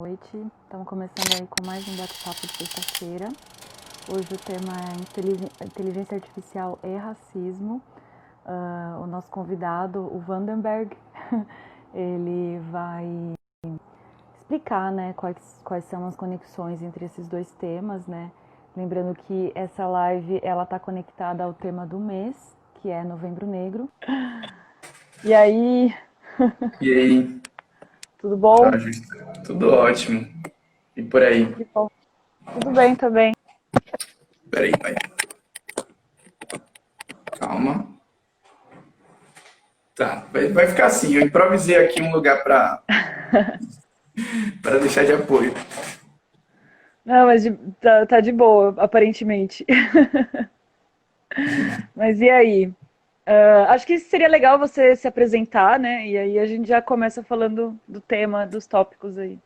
Noite, estamos começando aí com mais um bate-papo de sexta-feira. Hoje o tema é inteligência artificial e racismo. O nosso convidado, o Vandenberg, ele vai explicar, né, quais são as conexões entre esses dois temas, né? Lembrando que essa live ela está conectada ao tema do mês, que é Novembro Negro. E aí, E aí, tudo bom? fala, Justo? Tudo ótimo. E por aí? Que bom. Tudo bem também. Peraí, pai. Calma. Tá, vai ficar assim. Eu improvisei aqui um lugar para deixar de apoio. Não, mas tá de boa, aparentemente. Mas e aí? Acho que seria legal você se apresentar, né? E aí a gente já começa falando do tema, dos tópicos aí.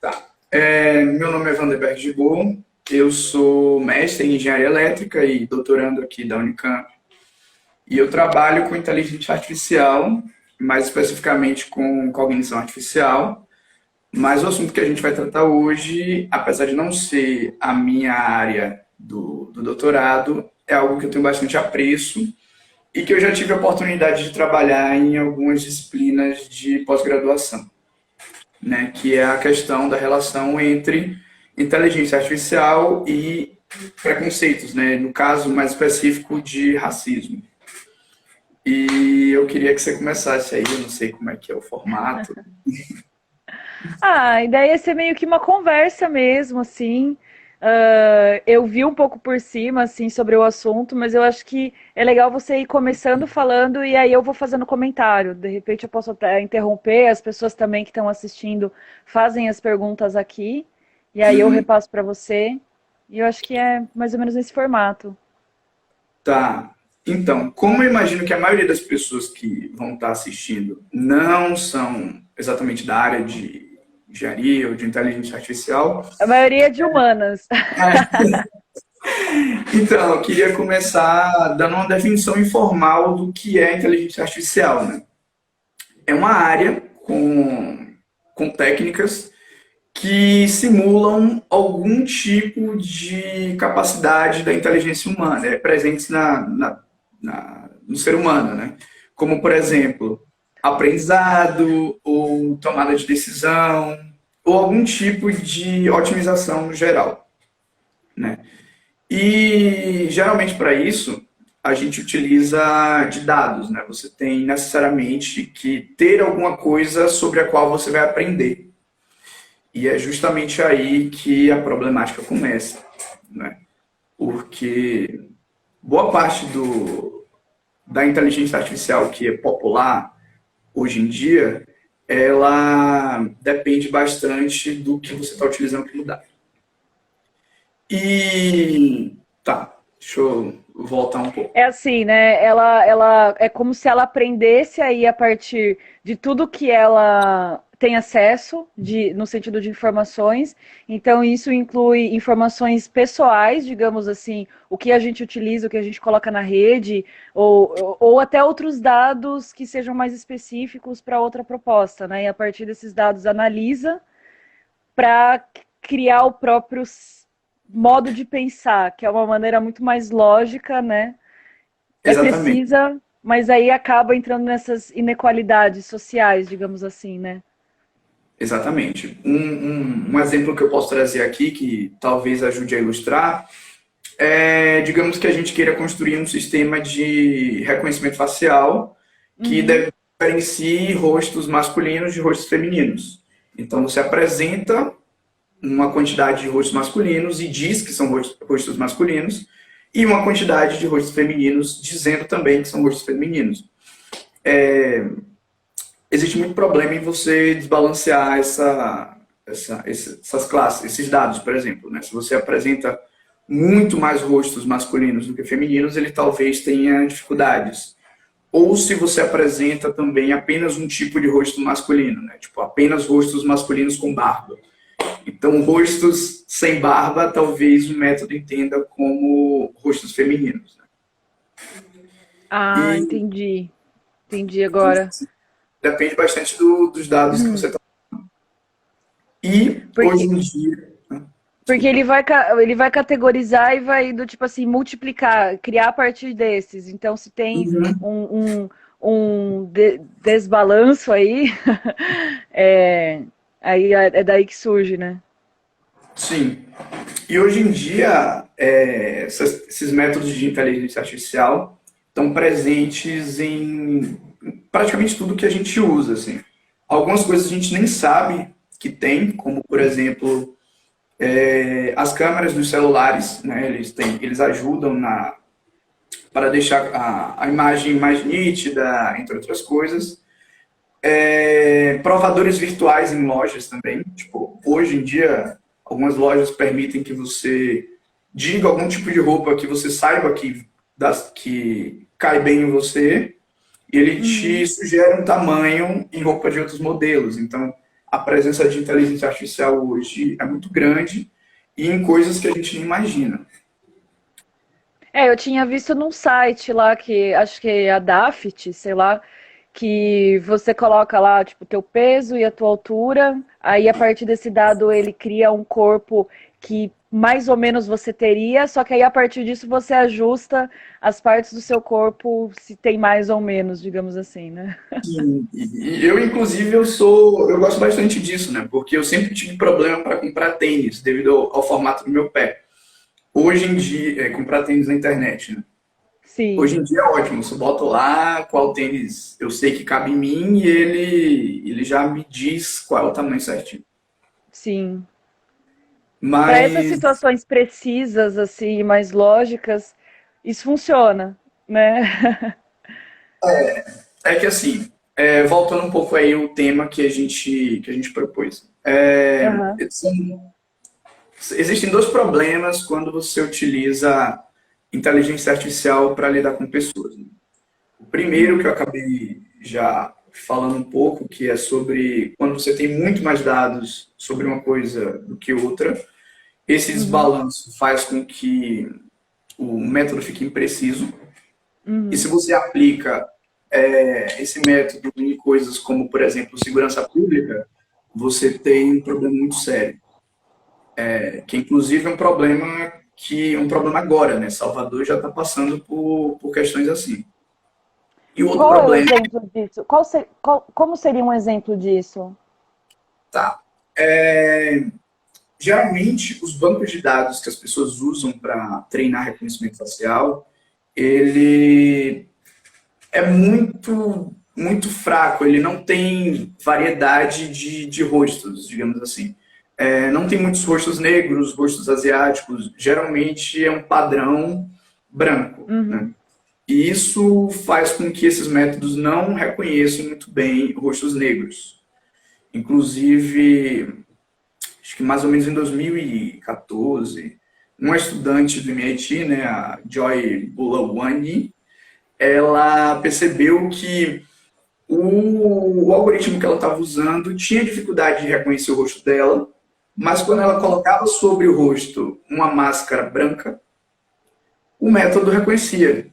Tá. Meu nome é Vanderberg Gigol. Eu sou mestre em engenharia elétrica e doutorando aqui da Unicamp. E eu trabalho com inteligência artificial, mais especificamente com cognição artificial. Mas o assunto que a gente vai tratar hoje, apesar de não ser a minha área do doutorado, é algo que eu tenho bastante apreço e que eu já tive a oportunidade de trabalhar em algumas disciplinas de pós-graduação, né, que é a questão da relação entre inteligência artificial e preconceitos, né, no caso mais específico de racismo. E eu queria que você começasse aí, eu não sei como é que é o formato. A ideia é ser meio que uma conversa mesmo, assim. Eu vi um pouco por cima, assim, sobre o assunto, mas eu acho que é legal você ir começando falando e aí eu vou fazendo comentário. De repente eu posso até interromper, as pessoas também que estão assistindo fazem as perguntas aqui, e aí eu Uhum. repasso para você. E eu acho que é mais ou menos nesse formato. Tá. Então, como eu imagino que a maioria das pessoas que vão estar assistindo não são exatamente da área de engenharia ou de inteligência artificial, A maioria é de humanas. então eu queria começar dando uma definição informal do que é inteligência artificial, né? É uma área com técnicas que simulam algum tipo de capacidade da inteligência humana, presentes no ser humano, né? Como, por exemplo, aprendizado, ou tomada de decisão, ou algum tipo de otimização no geral, né? E, geralmente, para isso, a gente utiliza de dados, né? Você tem necessariamente que ter alguma coisa sobre a qual você vai aprender. E é justamente aí que a problemática começa, né? Porque boa parte da inteligência artificial que é popular hoje em dia, ela depende bastante do que você está utilizando para mudar. E tá, deixa eu voltar um pouco. É assim, né? Ela é como se ela aprendesse aí a partir de tudo que ela tem acesso, no sentido de informações. Então, isso inclui informações pessoais, digamos assim, o que a gente utiliza, o que a gente coloca na rede, ou até outros dados que sejam mais específicos para outra proposta, né? E a partir desses dados analisa para criar o próprio modo de pensar, que é uma maneira muito mais lógica, né? É Exatamente, precisa, mas aí acaba entrando nessas inequalidades sociais, digamos assim, né? exatamente. Um exemplo que eu posso trazer aqui, que talvez ajude a ilustrar, digamos que a gente queira construir um sistema de reconhecimento facial que Uhum. diferencie rostos masculinos de rostos femininos. Então você apresenta uma quantidade de rostos masculinos e diz que são rostos masculinos, e uma quantidade de rostos femininos dizendo também que são rostos femininos. Existe muito problema em você desbalancear essas classes, esses dados, por exemplo. Né? Se você apresenta muito mais rostos masculinos do que femininos, ele talvez tenha dificuldades. Ou se você apresenta também apenas um tipo de rosto masculino, né? Tipo, apenas rostos masculinos com barba. Então, rostos sem barba, talvez o método entenda como rostos femininos. Né? Ah, E entendi. Entendi então, agora. depende bastante dos dados que você está. E hoje Porque, em dia. porque Desculpa. ele vai categorizar e vai, do tipo assim, multiplicar, criar a partir desses. Então, se tem Uhum. desbalanço aí, é, aí é daí que surge, né? Sim. E hoje em dia, esses métodos de inteligência artificial estão presentes em praticamente tudo que a gente usa, assim. Algumas coisas a gente nem sabe que tem, como, por exemplo, as câmeras dos celulares, né? Eles ajudam para deixar a imagem mais nítida, entre outras coisas. Provadores virtuais em lojas também. Tipo, hoje em dia, algumas lojas permitem que você diga algum tipo de roupa que você saiba que cai bem em você, e ele te Uhum. sugere um tamanho em roupa de outros modelos. Então, a presença de inteligência artificial hoje é muito grande e em coisas que a gente não imagina. É, eu tinha visto num site lá que acho que é a Dafit, sei lá, que você coloca lá, tipo, teu peso e a tua altura, aí a partir desse dado ele cria um corpo que mais ou menos você teria, só que aí a partir disso você ajusta as partes do seu corpo se tem mais ou menos, digamos assim, né? E eu, inclusive, eu gosto bastante disso, né? Porque eu sempre tive problema para comprar tênis devido ao formato do meu pé. Hoje em dia, comprar tênis na internet, né? Hoje Sim, em dia é ótimo, você bota lá qual tênis eu sei que cabe em mim e ele já me diz qual é o tamanho certinho. sim. Para essas Mas situações precisas, assim, mais lógicas, isso funciona, né? é que assim, voltando um pouco aí o tema que a gente propôs. Aham. Existem dois problemas quando você utiliza inteligência artificial para lidar com pessoas, né? O primeiro, que eu Uhum. acabei já falando um pouco, que é sobre quando você tem muito mais dados sobre uma coisa do que outra, esse Uhum. desbalanço faz com que o método fique impreciso. E se Uhum. você aplica esse método em coisas como, por exemplo, segurança pública, você tem um problema muito sério, que inclusive é um problema agora, né? Salvador já está passando por questões assim. E o outro Qual é o problema, exemplo disso? Como seria um exemplo disso? tá? Geralmente, os bancos de dados que as pessoas usam para treinar reconhecimento facial, ele é muito fraco, ele não tem variedade de rostos, digamos assim. Não tem muitos rostos negros, rostos asiáticos, geralmente é um padrão branco, né? Uhum. E isso faz com que esses métodos não reconheçam muito bem rostos negros. Inclusive, acho que mais ou menos em 2014, uma estudante do MIT, né, a Joy Bulawani, ela percebeu que o algoritmo que ela estava usando tinha dificuldade de reconhecer o rosto dela, mas quando ela Uhum. colocava sobre o rosto uma máscara branca, o método reconhecia.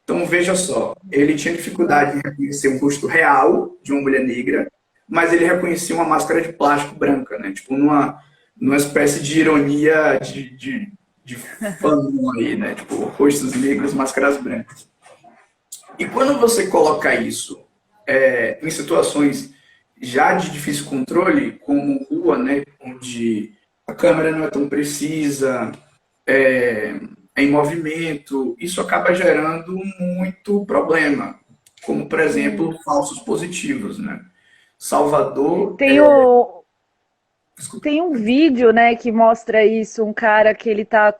Então veja só, ele tinha dificuldade em reconhecer um rosto real de uma mulher negra, mas ele reconhecia uma máscara de plástico branca, né? Tipo numa espécie de ironia de fandom aí, né? Tipo, rostos negros, máscaras brancas. E quando você coloca isso em situações já de difícil controle, como rua, né, onde a câmera não é tão precisa, é em movimento, isso acaba gerando muito problema, como, por Sim. exemplo, falsos positivos, né? Salvador, Tem o, desculpa, tem um vídeo, né, que mostra isso, um cara que ele tá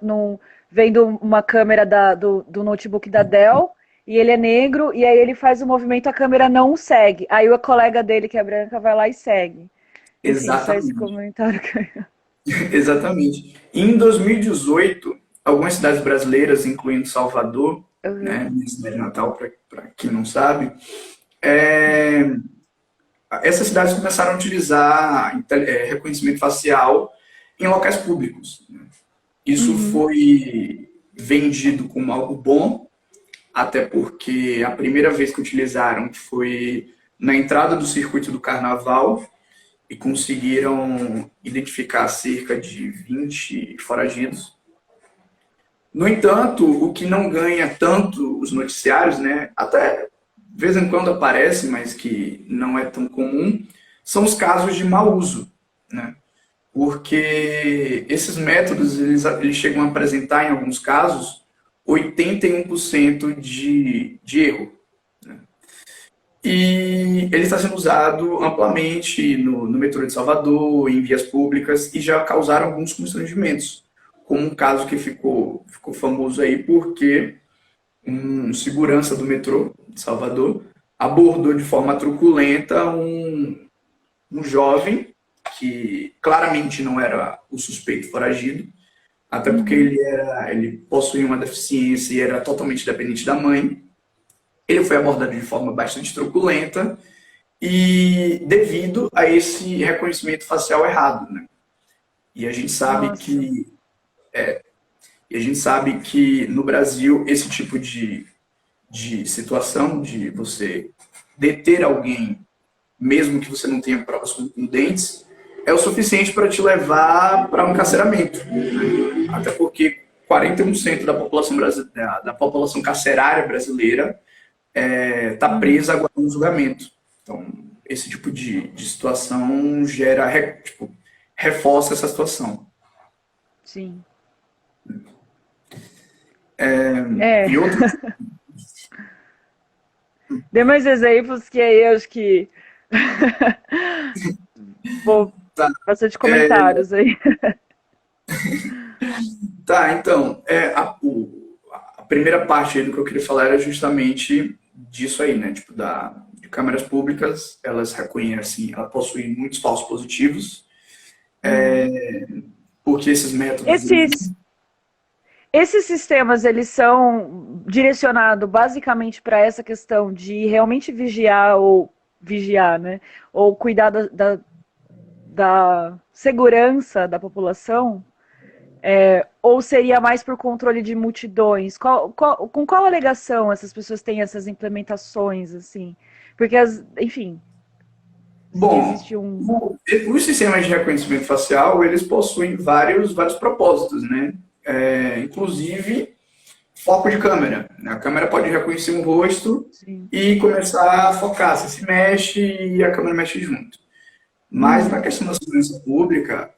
vendo uma câmera do notebook da Dell, e ele é negro, e aí ele faz o movimento, a câmera não o segue. Aí o colega dele, que é branca, vai lá e segue. Enfim, só esse exatamente, comentário que exatamente. Em 2018, algumas cidades brasileiras, incluindo Salvador, eu... né, minha cidade natal, para quem não sabe, é, essas cidades começaram a utilizar reconhecimento facial em locais públicos. Isso Uhum. foi vendido como algo bom, até porque a primeira vez que utilizaram foi na entrada do circuito do carnaval, e conseguiram identificar cerca de 20 foragidos. No entanto, o que não ganha tanto os noticiários, né, até de vez em quando aparece, mas que não é tão comum, são os casos de mau uso, né? Porque esses métodos eles chegam a apresentar, em alguns casos, 81% de erro. E ele está sendo usado amplamente no metrô de Salvador, em vias públicas, e já causaram alguns constrangimentos. Como um caso que ficou famoso aí, porque um segurança do metrô de Salvador abordou de forma truculenta um jovem que claramente não era o suspeito foragido, até porque ele possuía uma deficiência e era totalmente dependente da mãe. Ele foi abordado de forma bastante truculenta e devido a esse reconhecimento facial errado, né? E a gente sabe Nossa. que e a gente sabe que no Brasil esse tipo de situação de você deter alguém, mesmo que você não tenha provas contundentes, é o suficiente para te levar para um carceramento. Né? Até porque 41% da população brasileira, da população carcerária brasileira está presa aguardando um julgamento. Então, esse tipo de situação tipo, reforça essa situação. Sim. É. E outro, Dê mais exemplos que aí eu acho que vou tá, bastante comentários aí. tá, então, a primeira parte aí do que eu queria falar era justamente disso aí, né? Tipo, de câmeras públicas, elas reconhecem, elas possuem muitos falsos positivos, porque esses métodos, Esses, esses sistemas, eles são direcionados basicamente para essa questão de realmente vigiar, né? Ou cuidar da segurança da população, ou seria mais por controle de multidões? Com qual alegação essas pessoas têm essas implementações, assim? Porque, enfim, se bom, existe um... os sistemas de reconhecimento facial, eles possuem vários propósitos, né? Inclusive, foco de câmera. A câmera pode reconhecer um rosto Sim. e começar a focar. Você se mexe e a câmera mexe junto. Mas na questão da segurança pública,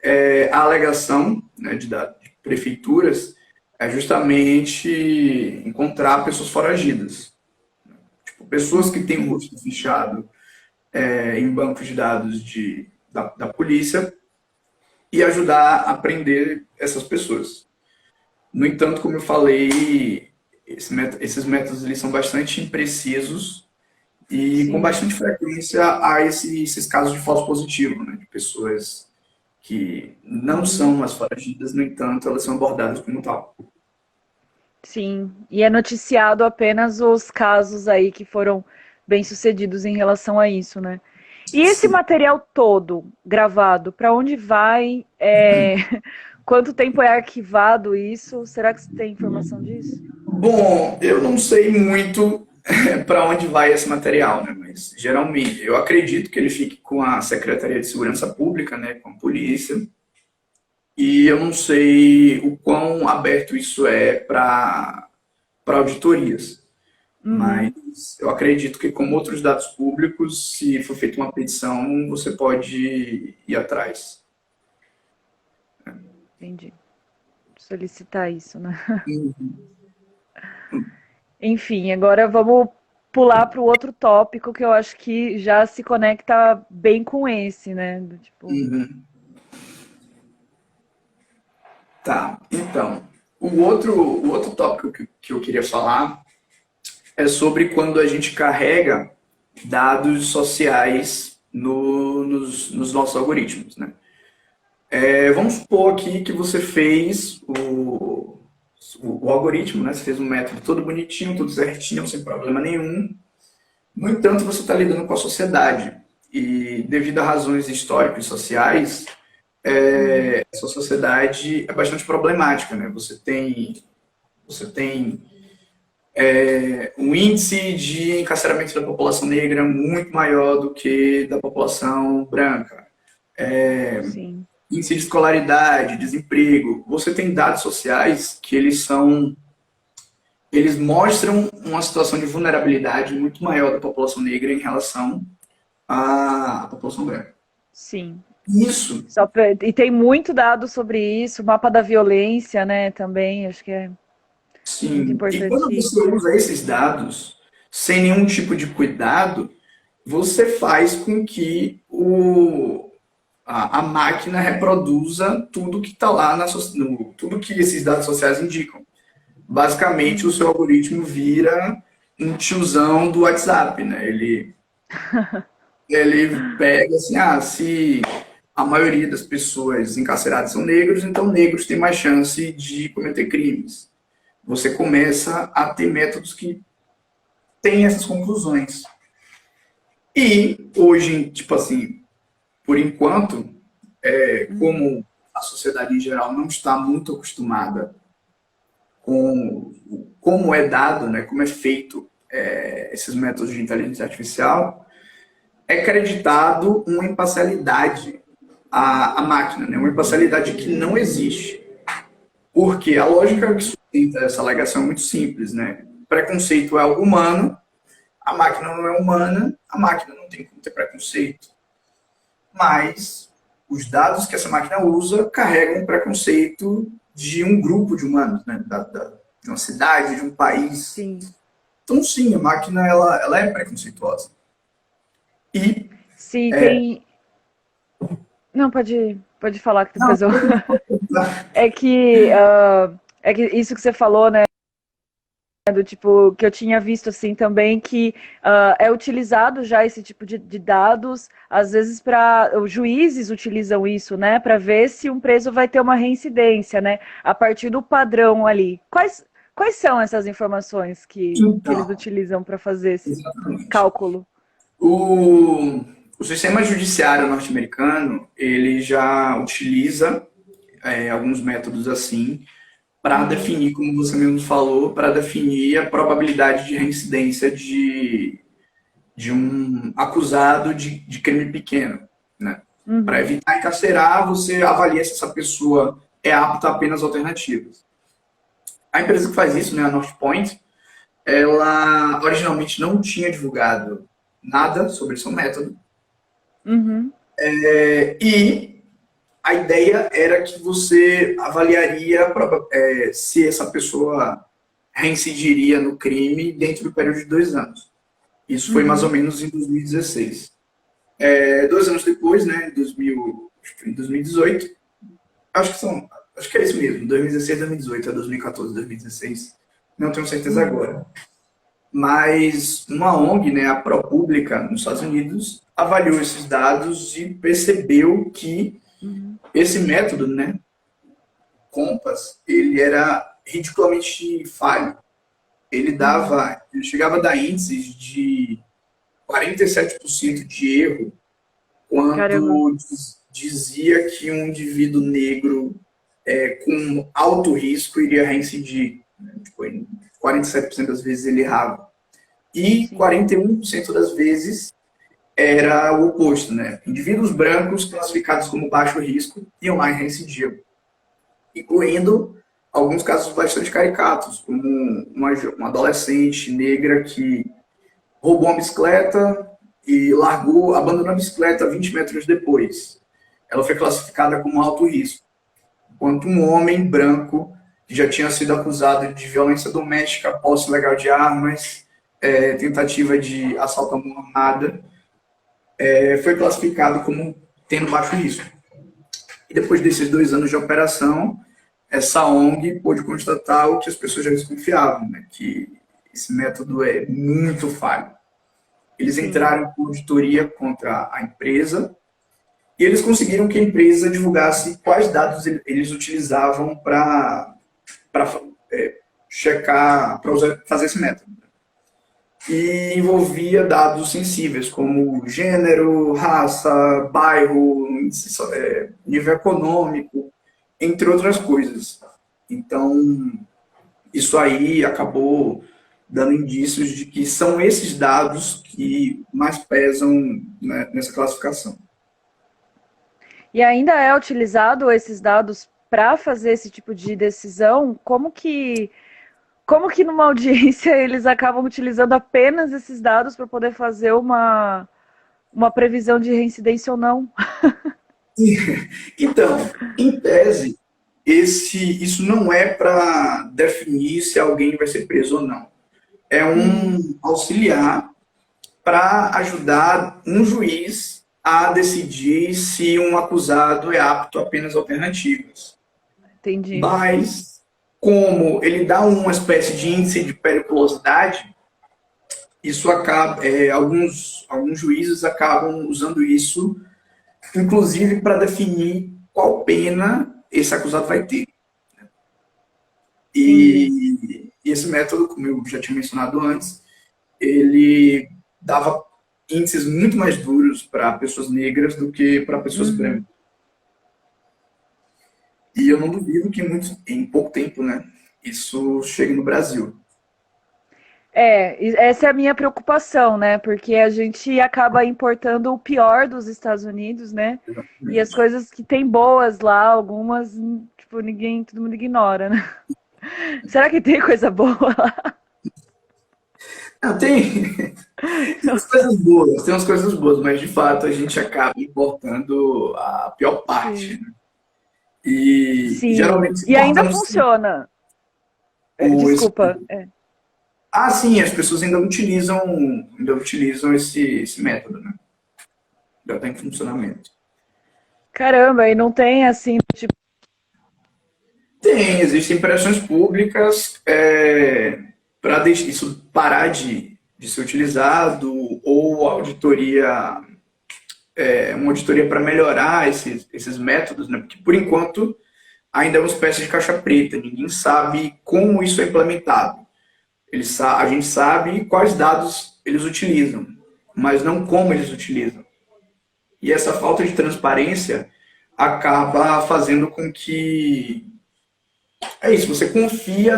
a alegação, né, de prefeituras é justamente encontrar pessoas foragidas. Tipo, pessoas que têm o rosto fechado em bancos de dados da polícia e ajudar a prender essas pessoas. No entanto, como eu falei, esses métodos eles são bastante imprecisos e com Sim. bastante frequência há esses casos de falso positivo, né, de pessoas que não são as foragidas, no entanto, elas são abordadas como tal. Sim, e é noticiado apenas os casos aí que foram bem-sucedidos em relação a isso, né? E esse Sim. material todo gravado, para onde vai? Quanto tempo é arquivado isso? Será que você tem informação disso? Bom, eu não sei muito para onde vai esse material, né? Mas geralmente eu acredito que ele fique com a Secretaria de Segurança Pública, né? Com a polícia. E eu não sei o quão aberto isso é para auditorias. Uhum, Mas eu acredito que, como outros dados públicos, se for feita uma petição, você pode ir atrás. entendi. Solicitar isso, né? Enfim, agora vamos pular para o outro tópico que eu acho que já se conecta bem com esse, né? Do tipo, Tá, então, o outro tópico que eu queria falar é sobre quando a gente carrega dados sociais nos nossos algoritmos, né? Vamos supor aqui que você fez o algoritmo, né? Você fez um método todo bonitinho, tudo certinho, sem problema nenhum. No entanto, você está lidando com a sociedade. E devido a razões históricas e sociais, essa sociedade é bastante problemática, né? Você tem um índice de encarceramento da população negra muito maior do que da população branca. Sim. índice de escolaridade, desemprego. Você tem dados sociais que eles mostram uma situação de vulnerabilidade muito maior da população negra em relação à população branca. Sim. Isso, E tem muito dado sobre isso, mapa da violência, né, também, acho que é muito sim. E quando importante você isso. usa esses dados sem nenhum tipo de cuidado, você faz com que a máquina reproduza tudo que está lá, tudo que esses dados sociais indicam. Basicamente, o seu Uhum. algoritmo vira um tiozão do WhatsApp, né? Ele pega assim, se a maioria das pessoas encarceradas são negros, então negros têm mais chance de cometer crimes. Você começa a ter métodos que têm essas conclusões. E hoje, tipo assim, por enquanto, Uhum. como a sociedade em geral não está muito acostumada com como é dado, né, como é feito esses métodos de inteligência artificial, é creditado uma imparcialidade à máquina, né, uma imparcialidade que não existe. Porque a lógica que Uhum. sustenta essa alegação é muito simples, né? Preconceito é algo humano, a máquina não é humana, a máquina não tem como ter preconceito. Mas os dados que essa máquina usa carregam preconceito de um grupo de humanos, né? De uma cidade, de um país. Sim. Então, sim, a máquina ela é preconceituosa. E Sim, tem. Não, pode falar que não, depois eu. É que, é que isso que você falou, né? Do tipo, que eu tinha visto assim também que é utilizado já esse tipo de dados, às vezes para os juízes utilizam isso, né, para ver se um preso vai ter uma reincidência, né, a partir do padrão ali. Quais são essas informações que eles então, utilizam para fazer esse exatamente. cálculo? O sistema judiciário norte-americano ele já utiliza alguns métodos assim para Uhum, definir, como você mesmo falou, para definir a probabilidade de reincidência de um acusado de crime pequeno. Né? Para uhum, evitar encarcerar, você avalia se essa pessoa é apta a apenas alternativas. A empresa que faz isso, né, a Northpoint, ela originalmente não tinha divulgado nada sobre seu método, uhum, e a ideia era que você avaliaria se essa pessoa reincidiria no crime dentro do período de 2 anos. Isso foi mais ou uhum, menos em 2016. 2 anos depois, né, em 2018, acho que é isso mesmo, 2016, 2018, é 2014, 2016, não tenho certeza uhum, agora. Mas uma ONG, né, a ProPublica, nos Estados Unidos, avaliou esses dados e percebeu que uhum, esse método, né, Compass, ele era ridiculamente falho. uhum. Ele chegava a dar índices de 47% de erro Caramba. quando dizia que um indivíduo negro com alto risco iria reincidir. Tipo, em 47% das vezes ele errava. E Sim, 41% das vezes era o oposto, né? Indivíduos brancos classificados como baixo risco iam lá e reincidiam, incluindo alguns casos bastante caricatos, como uma adolescente negra que roubou uma bicicleta e abandonou a bicicleta 20 metros depois. Ela foi classificada como alto risco, enquanto um homem branco que já tinha sido acusado de violência doméstica, posse ilegal de armas, tentativa de assalto à mão armada, foi classificado como tendo baixo risco. E depois desses 2 anos de operação, essa ONG pôde constatar o que as pessoas já desconfiavam, né? Que esse método é muito falho. Eles sim. entraram com auditoria contra a empresa e eles conseguiram que a empresa divulgasse quais dados eles utilizavam para checar, para fazer esse método. E envolvia dados sensíveis, como gênero, raça, bairro, nível econômico, entre outras coisas. Então, isso aí acabou dando indícios de que são esses dados que mais pesam, né, nessa classificação. E ainda é utilizado esses dados para fazer esse tipo de decisão? Como que numa audiência eles acabam utilizando apenas esses dados para poder fazer uma previsão de reincidência ou não? Então, em tese, isso não é para definir se alguém vai ser preso ou não. É Uhum, um auxiliar para ajudar um juiz a decidir se um acusado é apto a penas alternativas. entendi. Mas, como ele dá uma espécie de índice de periculosidade, isso acaba, alguns juízes acabam usando isso, inclusive para definir qual pena esse acusado vai ter. Entendi. E esse método, como eu já tinha mencionado antes, ele dava índices muito mais duros para pessoas negras do que para pessoas brancas. Uhum. E eu não duvido que em pouco tempo, né, isso chegue no Brasil. Essa é a minha preocupação, né? Porque a gente acaba importando o pior dos Estados Unidos, né? E as Exatamente. coisas que tem boas lá, algumas, tipo, todo mundo ignora, né? Será que tem coisa boa lá? Ah, tem umas coisas boas, tem umas coisas boas, mas de fato a gente acaba importando a pior parte, Sim. né? E Sim. geralmente E ainda importando funciona. esse. Desculpa. Ah, sim, as pessoas ainda utilizam esse método, né? Já está em funcionamento. Caramba, e não tem assim, tipo, Tem, existem pressões públicas para isso parar de ser utilizado, ou uma auditoria para melhorar esses métodos, né? Porque por enquanto ainda é uma espécie de caixa preta, ninguém sabe como isso é implementado. A gente sabe quais dados eles utilizam, mas não como eles utilizam. E essa falta de transparência acaba fazendo com que é isso, você confia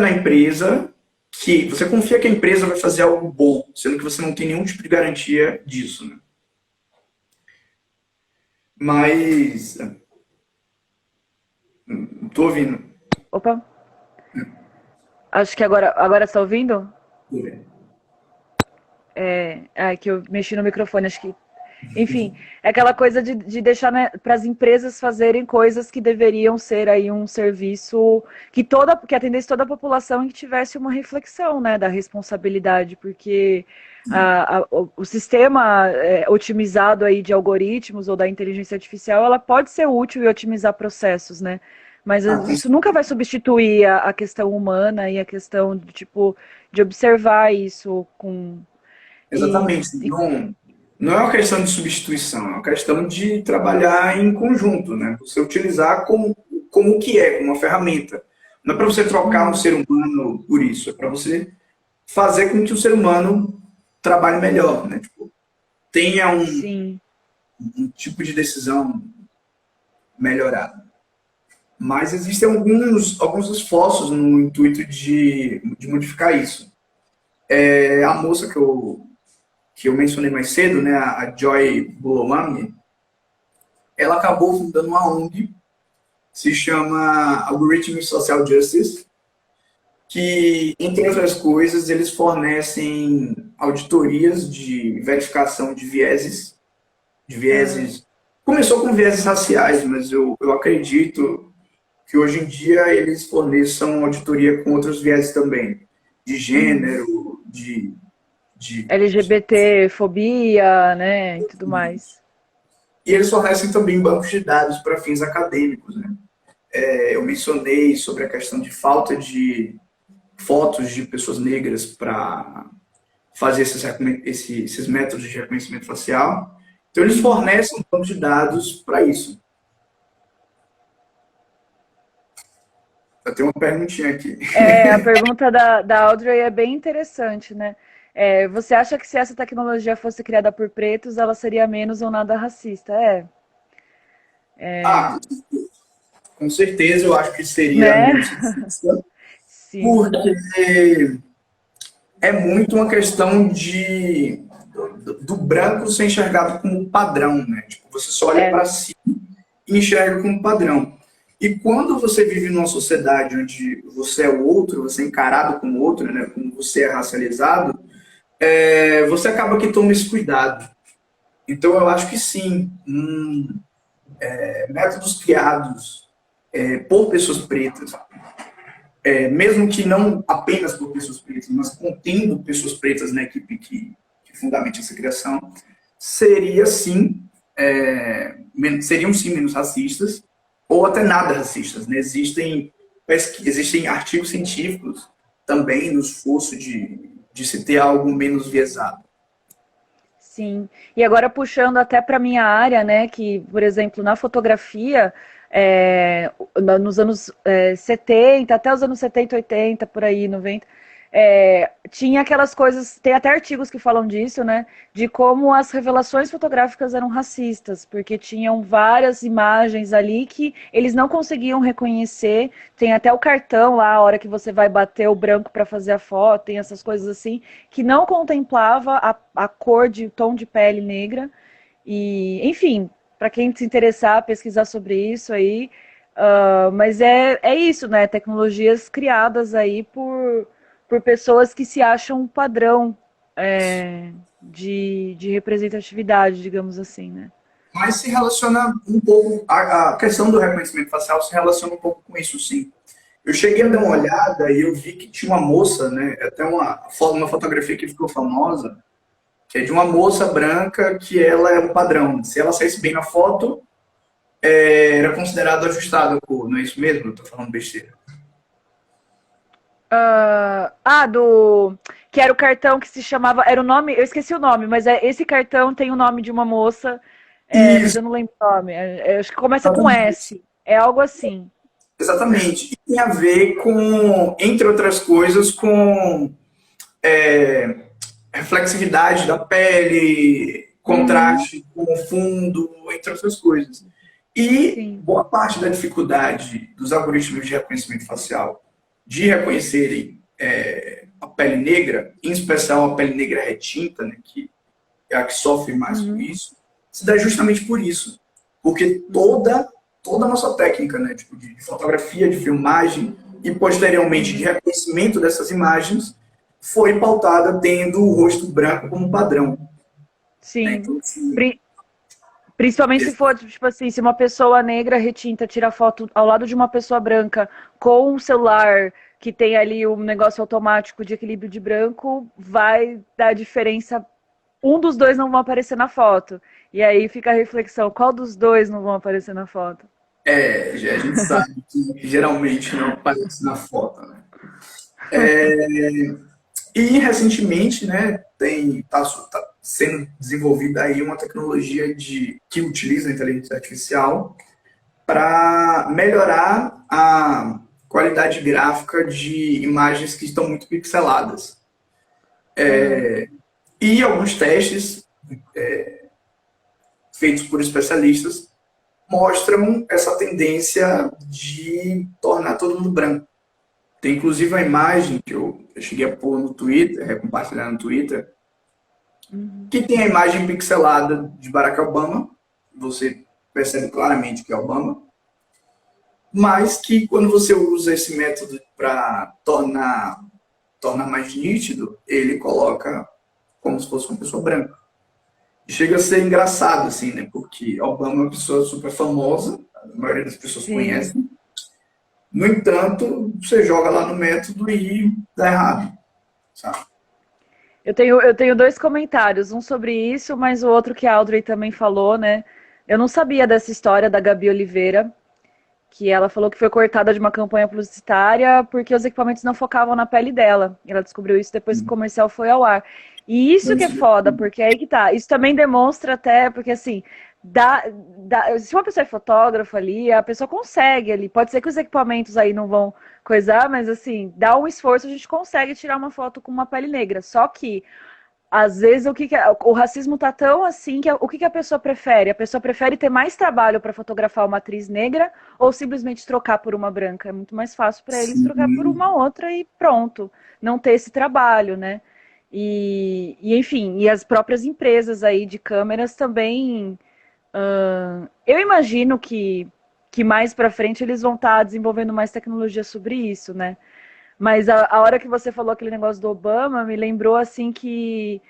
que a empresa vai fazer algo bom, sendo que você não tem nenhum tipo de garantia disso, né? Mas tô ouvindo. opa, acho que agora está ouvindo? Tô ouvindo. Que eu mexi no microfone, acho que. Enfim, é aquela coisa de deixar, né, para as empresas fazerem coisas que deveriam ser aí um serviço que atendesse toda a população e que tivesse uma reflexão, né, da responsabilidade, porque o sistema otimizado aí de algoritmos ou da inteligência artificial, ela pode ser útil e otimizar processos, né? Mas Ah, isso nunca vai substituir a questão humana e a questão de, tipo, de observar isso com exatamente. e Não é uma questão de substituição, é uma questão de trabalhar em conjunto, né? Você utilizar como o que é, como uma ferramenta. Não é para você trocar um uhum. ser humano por isso, é para você fazer com que o ser humano trabalhe melhor, né? Tipo, tenha Sim. um tipo de decisão melhorado. Mas existem alguns esforços no intuito de modificar isso. A moça que eu mencionei mais cedo, né, a Joy Buolamwini, ela acabou fundando uma ONG, se chama Algorithm Social Justice, que, entre outras coisas, eles fornecem auditorias de verificação de Ah, vieses. Começou com vieses raciais, mas eu acredito que hoje em dia eles forneçam auditoria com outros vieses também, de uhum. gênero, de LGBT, fobia, né, e tudo mais. e eles fornecem também bancos de dados para fins acadêmicos, né? Eu mencionei sobre a questão de falta de fotos de pessoas negras para fazer esses métodos de reconhecimento facial. Então, eles Uhum. fornecem um banco de dados para isso. Eu tenho uma perguntinha aqui. A pergunta da Audrey é bem interessante, né? Você acha que se essa tecnologia fosse criada por pretos, ela seria menos ou nada racista? Ah, com certeza eu acho que seria Né? menos racista, Sim. porque é muito uma questão do branco ser enxergado como padrão, né? Tipo, você só olha para É, si e enxerga como padrão. E quando você vive numa sociedade onde você é o outro, você é encarado como outro, né, como você é racializado, você acaba que toma esse cuidado. Então, eu acho que sim, métodos criados por pessoas pretas, mesmo que não apenas por pessoas pretas, mas contendo pessoas pretas na equipe que fundamenta essa criação, seria sim, seriam sim menos racistas, ou até nada racistas. Né? Existem artigos científicos também no esforço de se ter algo menos viesado. Sim. E agora puxando até para minha área, né, que, por exemplo, na fotografia, nos anos 70, até os anos 70, 80, por aí, 90, tinha aquelas coisas, tem até artigos que falam disso, né, de como as revelações fotográficas eram racistas, porque tinham várias imagens ali que eles não conseguiam reconhecer, tem até o cartão lá, a hora que você vai bater o branco para fazer a foto, tem essas coisas assim, que não contemplava a cor de tom de pele negra. E, enfim, para quem se interessar, pesquisar sobre isso aí. Mas é isso, né? Tecnologias criadas aí por pessoas que se acham um padrão de representatividade, digamos assim, né? Mas se relaciona um pouco, a questão do reconhecimento facial se relaciona um pouco com isso, sim. Eu cheguei a dar uma olhada e eu vi que tinha uma moça, né, até uma fotografia que ficou famosa, que é de uma moça branca que ela é um padrão. Se ela saísse bem na foto, era considerado ajustado a cor, não é isso mesmo? Eu tô falando besteira. Do. Que era o cartão que se chamava. Era o nome, eu esqueci o nome, mas esse cartão tem o nome de uma moça, mas Isso, eu não lembro o nome. Acho que começa com exatamente. S. É algo assim. Exatamente. E tem a ver com, entre outras coisas, com é, reflexividade da pele, Uhum, contraste com o fundo, entre outras coisas. E sim. boa parte da dificuldade dos algoritmos de reconhecimento facial de reconhecerem a pele negra, em especial a pele negra retinta, né, que é a que sofre mais com Uhum, isso, se dá justamente por isso. Porque toda a nossa técnica, né, tipo, de fotografia, de filmagem e posteriormente de uhum. reconhecimento dessas imagens foi pautada tendo o rosto branco como padrão. Né? Sim. Então, assim, Pri- Principalmente se for, tipo assim, se uma pessoa negra retinta tira foto ao lado de uma pessoa branca com um celular que tem ali um negócio automático de equilíbrio de branco, vai dar diferença. Um dos dois não vão aparecer na foto. E aí fica a reflexão, qual dos dois não vão aparecer na foto? a gente sabe que geralmente não aparece na foto. Né? E recentemente, né, tá sendo desenvolvida aí uma tecnologia que utiliza a inteligência artificial para melhorar a qualidade gráfica de imagens que estão muito pixeladas. Aham. E alguns testes feitos por especialistas mostram essa tendência de tornar todo mundo branco. Tem inclusive uma imagem que eu cheguei a pôr no Twitter, compartilhar no Twitter, Uhum. que tem a imagem pixelada de Barack Obama, você percebe claramente que é Obama, mas que quando você usa esse método para tornar mais nítido, ele coloca como se fosse uma pessoa branca. Chega a ser engraçado, assim, né? Porque Obama é uma pessoa super famosa, a maioria das pessoas Sim. conhecem. No entanto, você joga lá no método e dá errado, sabe? Eu tenho dois comentários, um sobre isso, mas o outro que a Audrey também falou, né? Eu não sabia dessa história da Gabi Oliveira, que ela falou que foi cortada de uma campanha publicitária porque os equipamentos não focavam na pele dela. Ela descobriu isso depois que o comercial foi ao ar. E isso que é foda, porque aí que tá. Isso também demonstra até, porque assim, se uma pessoa é fotógrafa ali, a pessoa consegue ali. Pode ser que os equipamentos aí não vão coisar, mas assim, dá um esforço, a gente consegue tirar uma foto com uma pele negra. Só que às vezes o racismo tá tão assim que o que a pessoa prefere? A pessoa prefere ter mais trabalho para fotografar uma atriz negra ou simplesmente trocar por uma branca? É muito mais fácil para eles trocar por Sim, uma outra e pronto, não ter esse trabalho, né? Enfim, e as próprias empresas aí de câmeras também Eu imagino que mais para frente eles vão estar desenvolvendo mais tecnologia sobre isso, né? Mas a hora que você falou aquele negócio do Obama, me lembrou assim que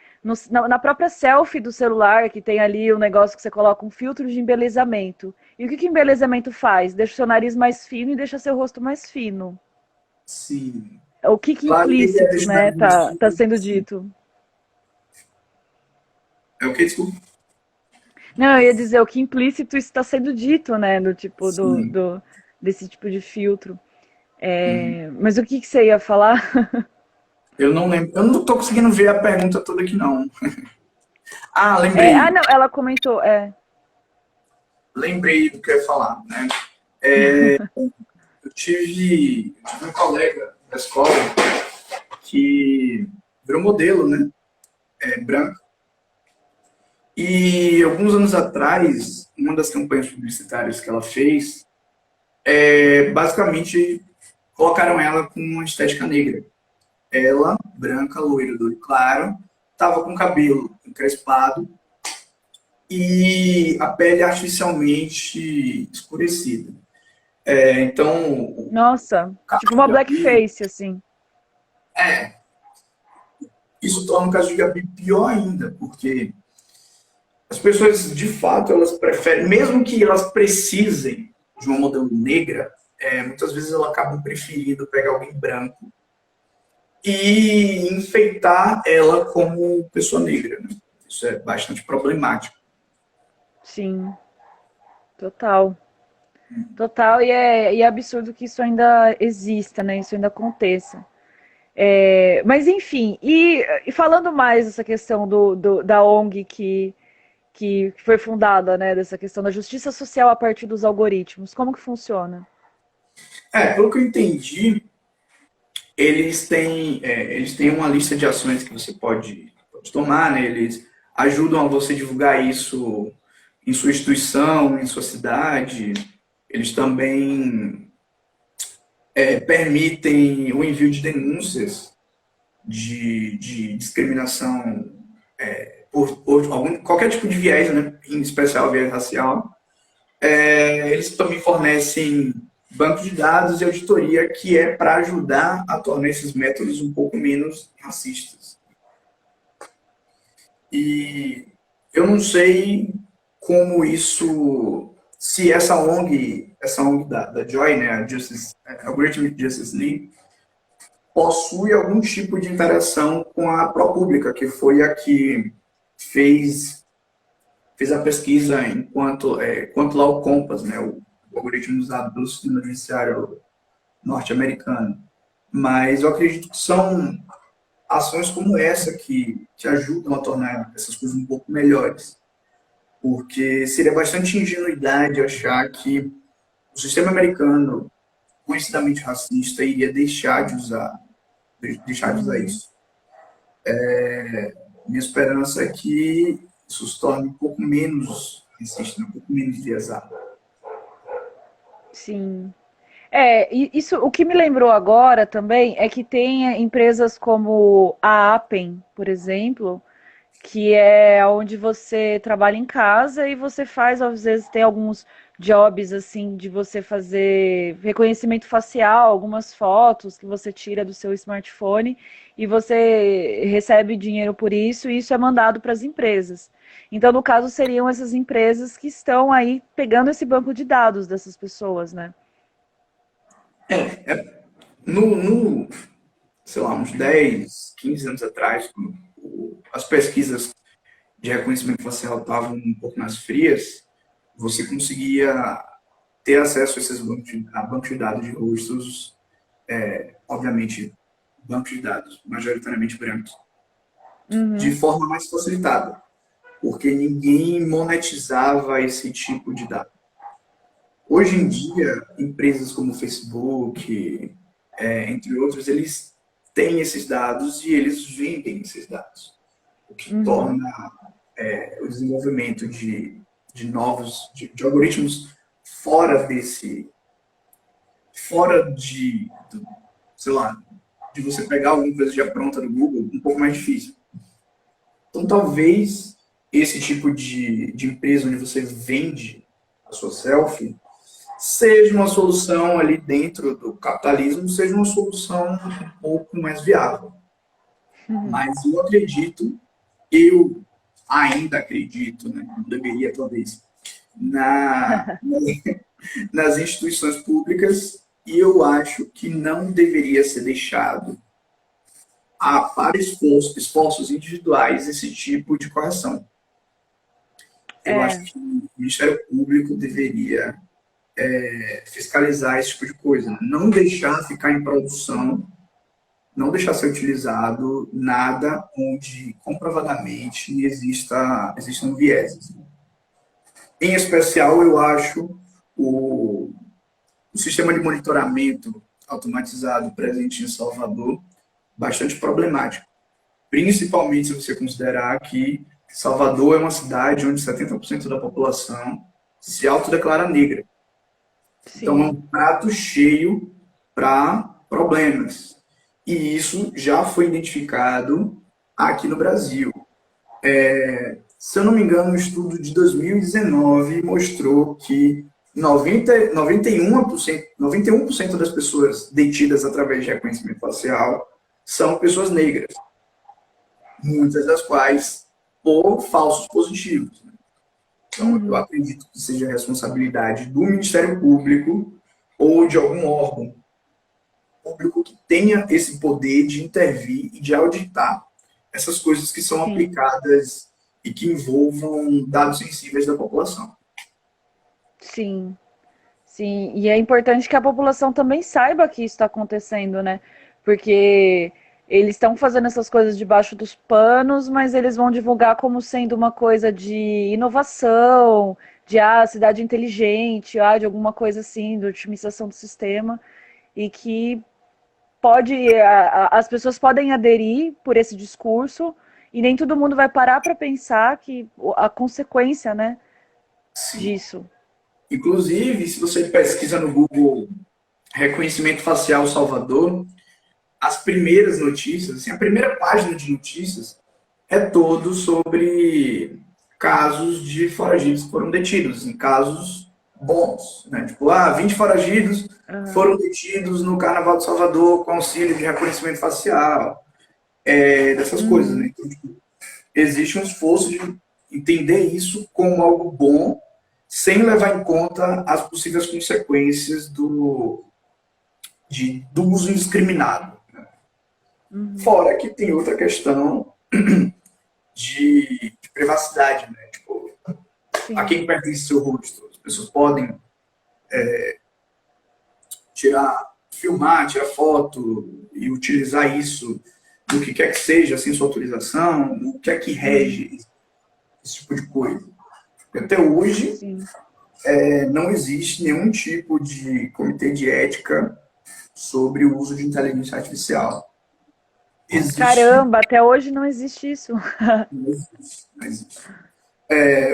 na própria selfie do celular, que tem ali o negócio que você coloca um filtro de embelezamento. E o que embelezamento faz? Deixa o seu nariz mais fino e deixa seu rosto mais fino. Sim. O que Claro que ele é implícito, né, destinado mais tá fino, sendo sim. dito? É o que, desculpa? Não, eu ia dizer, o que implícito está sendo dito, né, do tipo Sim. desse tipo de filtro. Uhum. Mas o que você ia falar? Eu não lembro. Eu não tô conseguindo ver a pergunta toda aqui, não. Ah, Não, lembrei. ela comentou, Lembrei do que eu ia falar, né? Eu tive um colega da escola que virou modelo, né? Branco. E alguns anos atrás, uma das campanhas publicitárias que ela fez, basicamente colocaram ela com uma estética negra. Ela, branca, loira, do olho claro, estava com cabelo encrespado e a pele artificialmente escurecida. Então, o nossa, tipo caso uma de Gabi, blackface, assim. isso torna o caso de Gabi pior ainda, porque as pessoas, de fato, elas preferem, mesmo que elas precisem de uma modelo negra, muitas vezes elas acabam preferindo pegar alguém branco e enfeitar ela como pessoa negra, né? Isso é bastante problemático. Sim, total. Total, e é absurdo que isso ainda exista, né? Isso ainda aconteça. Mas enfim, e falando mais dessa questão da ONG que foi fundada, né? Dessa questão da justiça social a partir dos algoritmos, como que funciona? Pelo que eu entendi, eles têm uma lista de ações que você pode tomar, né? Eles ajudam a você divulgar isso em sua instituição, em sua cidade. Eles também permitem o envio de denúncias de discriminação por qualquer tipo de viés, né? Em especial viés racial. Eles também fornecem banco de dados e auditoria que é para ajudar a tornar esses métodos um pouco menos racistas. E eu não sei como isso, se essa ONG da Joy, né, a Algorithmic Justice League, possui algum tipo de interação com a ProPublica, que foi a que fez, fez a pesquisa quanto lá o Compass, né, o algoritmo usado pelo sistema judiciário norte-americano. Mas eu acredito que são ações como essa que ajudam a tornar essas coisas um pouco melhores. Porque seria bastante ingenuidade achar que o sistema americano, conhecidamente racista, iria deixar de usar Uhum. isso. Minha esperança é que isso se torne um pouco menos racista, um pouco menos enviesado. Sim. Isso, o que me lembrou agora também é que tem empresas como a Appen, por exemplo, que é onde você trabalha em casa e você faz, às vezes, tem alguns jobs assim de você fazer reconhecimento facial, algumas fotos que você tira do seu smartphone e você recebe dinheiro por isso e isso é mandado para as empresas. Então, no caso, seriam essas empresas que estão aí pegando esse banco de dados dessas pessoas, né? No, sei lá, uns 10, 15 anos atrás, quando as pesquisas de reconhecimento facial estavam um pouco mais frias, você conseguia ter acesso a esses bancos de dados de rostos, obviamente, bancos de dados majoritariamente brancos, de Uhum, forma mais facilitada, porque ninguém monetizava esse tipo de dado. Hoje em dia, empresas como o Facebook, entre outros, eles têm esses dados e eles vendem esses dados, o que uhum, torna o desenvolvimento de novos, de algoritmos fora desse, fora sei lá, de você pegar alguma coisa já pronta do Google, um pouco mais difícil. Então, talvez esse tipo de empresa onde você vende a sua selfie seja uma solução ali dentro do capitalismo, seja uma solução um pouco mais viável. Mas eu ainda acredito, né, não deveria talvez, na, nas instituições públicas e eu acho que não deveria ser deixado para esforços individuais esse tipo de correção. Eu acho É, que o Ministério Público deveria fiscalizar esse tipo de coisa, né? Não deixar ficar em produção, não deixar ser utilizado nada onde comprovadamente existam vieses. Em especial, eu acho o sistema de monitoramento automatizado presente em Salvador bastante problemático, principalmente se você considerar que Salvador é uma cidade onde 70% da população se autodeclara negra. Então, é sim, um prato cheio para problemas. E isso já foi identificado aqui no Brasil. Se eu não me engano, um estudo de 2019 mostrou que 91% das pessoas detidas através de reconhecimento facial são pessoas negras, muitas das quais por falsos positivos. Então, eu uhum, acredito que seja responsabilidade do Ministério Público ou de algum órgão público que tenha esse poder de intervir e de auditar essas coisas que são sim, aplicadas e que envolvam dados sensíveis da população. sim. Sim, e é importante que a população também saiba que isso está acontecendo, né? Porque eles estão fazendo essas coisas debaixo dos panos, mas eles vão divulgar como sendo uma coisa de inovação, de cidade inteligente, de alguma coisa assim, de otimização do sistema, e que as pessoas podem aderir por esse discurso, e nem todo mundo vai parar para pensar que a consequência, né, Sim. disso. Inclusive, se você pesquisa no Google reconhecimento facial Salvador, as primeiras notícias, assim, a primeira página de notícias é todo sobre casos de foragidos que foram detidos, em casos bons, né? Tipo, 20 foragidos Aham. foram detidos no Carnaval de Salvador com auxílio de reconhecimento facial, dessas coisas, né? Uhum. Então, tipo, existe um esforço de entender isso como algo bom, sem levar em conta as possíveis consequências do uso indiscriminado. Uhum. Fora que tem outra questão de privacidade, né? Tipo, a Sim. quem pertence seu rosto. As pessoas podem filmar, tirar foto e utilizar isso do que quer que seja, sem sua autorização, o que é que Uhum. rege esse tipo de coisa. Até hoje, Sim. não existe nenhum tipo de comitê de ética sobre o uso de inteligência artificial. Existe, Caramba, até hoje não existe isso. não existe, não existe.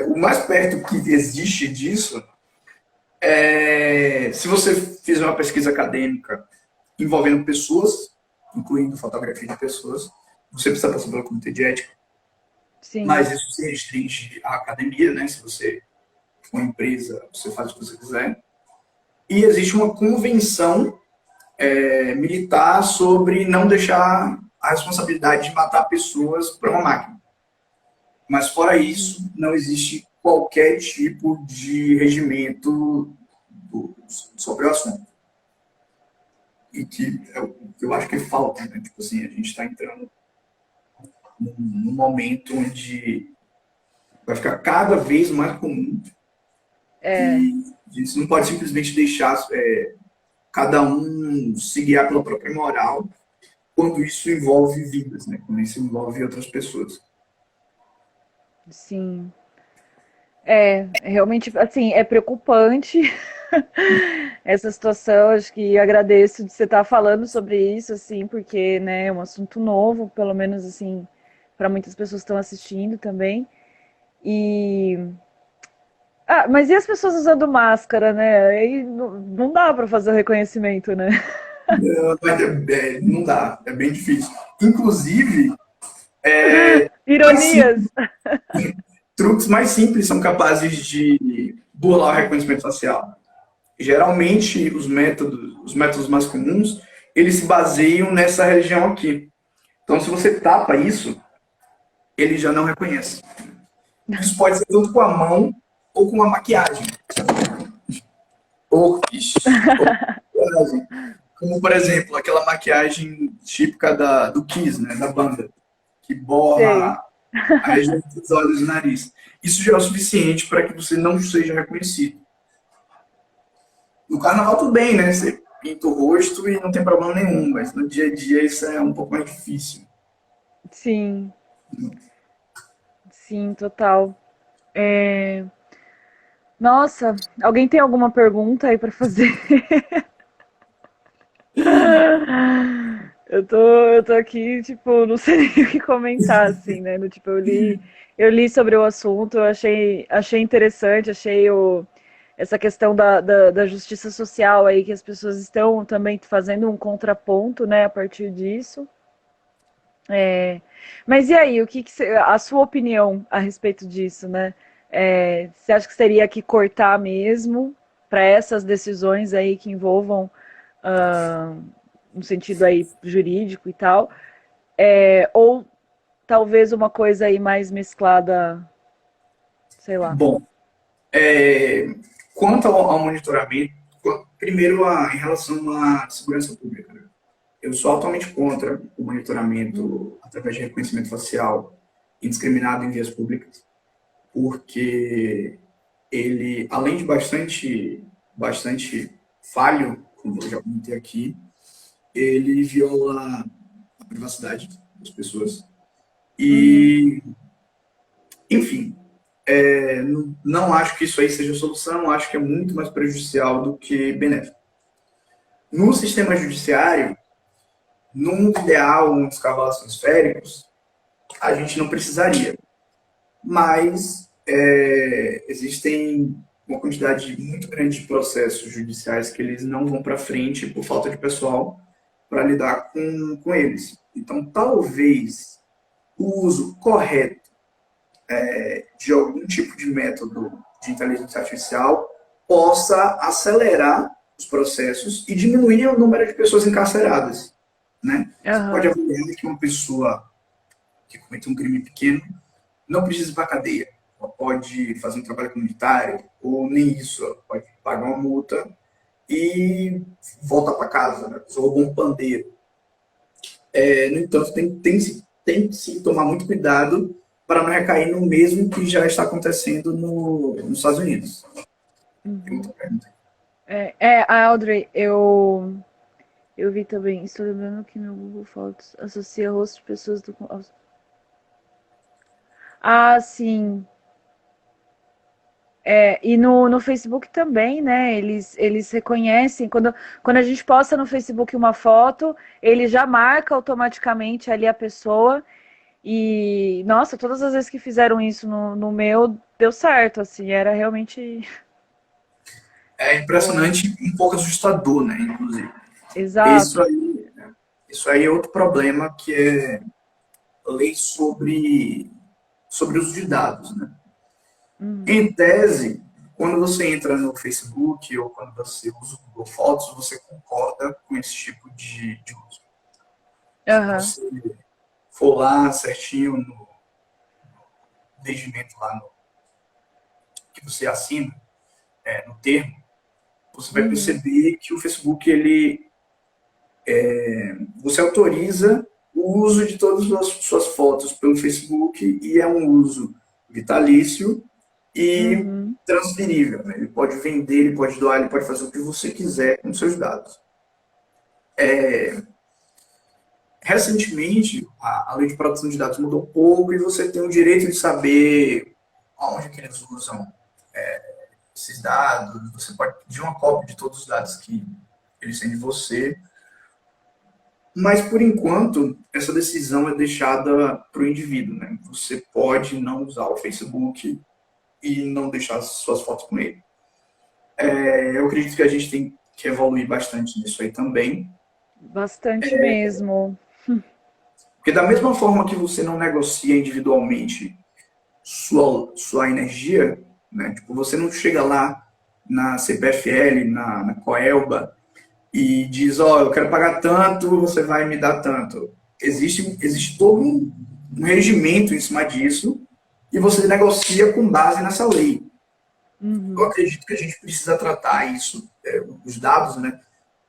O mais perto que existe disso se você fizer uma pesquisa acadêmica envolvendo pessoas, incluindo fotografia de pessoas, você precisa passar pelo comitê de ética, mas Sim. isso se restringe à academia, né? Se você for uma empresa, você faz o que você quiser. E existe uma convenção militar sobre não deixar a responsabilidade de matar pessoas para uma máquina. Mas fora Uhum. isso, não existe qualquer tipo de regimento sobre o assunto. E que é o que eu acho que falta, né? Tipo assim, a gente está entrando num momento onde vai ficar cada vez mais comum É, e a gente não pode simplesmente deixar cada um se guiar pela própria moral quando isso envolve vidas, né? Quando isso envolve outras pessoas. sim. Realmente, assim, é preocupante essa situação. Acho que agradeço de você estar falando sobre isso, assim, porque, né, é um assunto novo, pelo menos, assim, para muitas pessoas que estão assistindo também. E mas e as pessoas usando máscara, né? Aí não dá para fazer o reconhecimento, né? Não dá, é bem difícil. Inclusive, tem sido, Ironias. truques mais simples são capazes de burlar o reconhecimento facial. Geralmente, os métodos mais comuns, eles se baseiam nessa região aqui. Então, se você tapa isso, ele já não reconhece. Isso pode ser tanto com a mão ou com a maquiagem. Ou, maquiagem. Como, por exemplo, aquela maquiagem típica do Kiss, né, da banda, que Sei. borra a região dos olhos e do nariz. Isso já é o suficiente para que você não seja reconhecido. No carnaval tudo bem, né? Você pinta o rosto e não tem problema nenhum, mas no dia a dia isso é um pouco mais difícil. Sim, sim, total. É, Nossa, alguém tem alguma pergunta aí para fazer? Eu tô aqui, tipo, não sei nem o que comentar, assim, né? Tipo, eu li sobre o assunto, eu achei interessante, essa questão da justiça social aí, que as pessoas estão também fazendo um contraponto, né, a partir disso. Mas e aí, a sua opinião a respeito disso, né? Você acha que seria que cortar mesmo para essas decisões aí que envolvam ah, no sentido aí jurídico e tal, ou talvez uma coisa aí mais mesclada, sei lá. Bom, é, quanto ao monitoramento, primeiro em relação à segurança pública, né? Eu sou altamente contra o monitoramento através de reconhecimento facial indiscriminado em vias públicas, porque ele, além de bastante falho, como eu já comentei aqui, ele viola a privacidade das pessoas. Uhum, E, enfim, não acho que isso aí seja a solução, acho que é muito mais prejudicial do que benéfico. No sistema judiciário, no mundo ideal, onde os cavalos são esféricos, a gente não precisaria. Mas existem uma quantidade muito grande de processos judiciais que eles não vão para frente por falta de pessoal para lidar com eles. Então, talvez o uso correto de algum tipo de método de inteligência artificial possa acelerar os processos e diminuir o número de pessoas encarceradas, né? Você pode aham, avaliar que uma pessoa que cometeu um crime pequeno não precisa ir para a cadeia. Ela pode fazer um trabalho comunitário, ou nem isso, ela pode pagar uma multa e voltar para casa, né? Você roubou um pandeiro. No entanto, tem que se tomar muito cuidado para não recair no mesmo que já está acontecendo nos Estados Unidos. Tem uhum. muita pergunta. Audrey, eu vi também, estou lembrando que meu Google Fotos associa rostos de pessoas do... Ah, sim. E no Facebook também, né? Eles reconhecem. Quando a gente posta no Facebook uma foto, ele já marca automaticamente ali a pessoa. E, nossa, todas as vezes que fizeram isso no meu, deu certo, assim, era realmente É bom. impressionante e um pouco assustador, né? Inclusive. Isso Exato. aí, isso aí é outro problema que é lei sobre uso de dados, né? Uhum. Em tese, quando você entra no Facebook ou quando você usa o Google Fotos, você concorda com esse tipo de uso. Se Aham. você for lá certinho no regimento lá que você assina, no termo, você vai Uhum. perceber que o Facebook você autoriza o uso de todas as suas fotos pelo Facebook e é um uso vitalício e Uhum. transferível, né? Ele pode vender, ele pode doar, ele pode fazer o que você quiser com seus dados. Recentemente, a lei de proteção de dados mudou um pouco e você tem o direito de saber onde que eles usam esses dados. Você pode pedir uma cópia de todos os dados que eles têm de você. Mas, por enquanto, essa decisão é deixada para o indivíduo. Né? Você pode não usar o Facebook e não deixar suas fotos com ele. Eu acredito que a gente tem que evoluir bastante nisso aí também. Bastante mesmo. Porque da mesma forma que você não negocia individualmente sua energia, né? Tipo, você não chega lá na CPFL, na Coelba, e diz, ó, eu quero pagar tanto, você vai me dar tanto. Existe todo um regimento em cima disso, e você negocia com base nessa lei. Eu Uhum. acredito que a gente precisa tratar isso, os dados, né?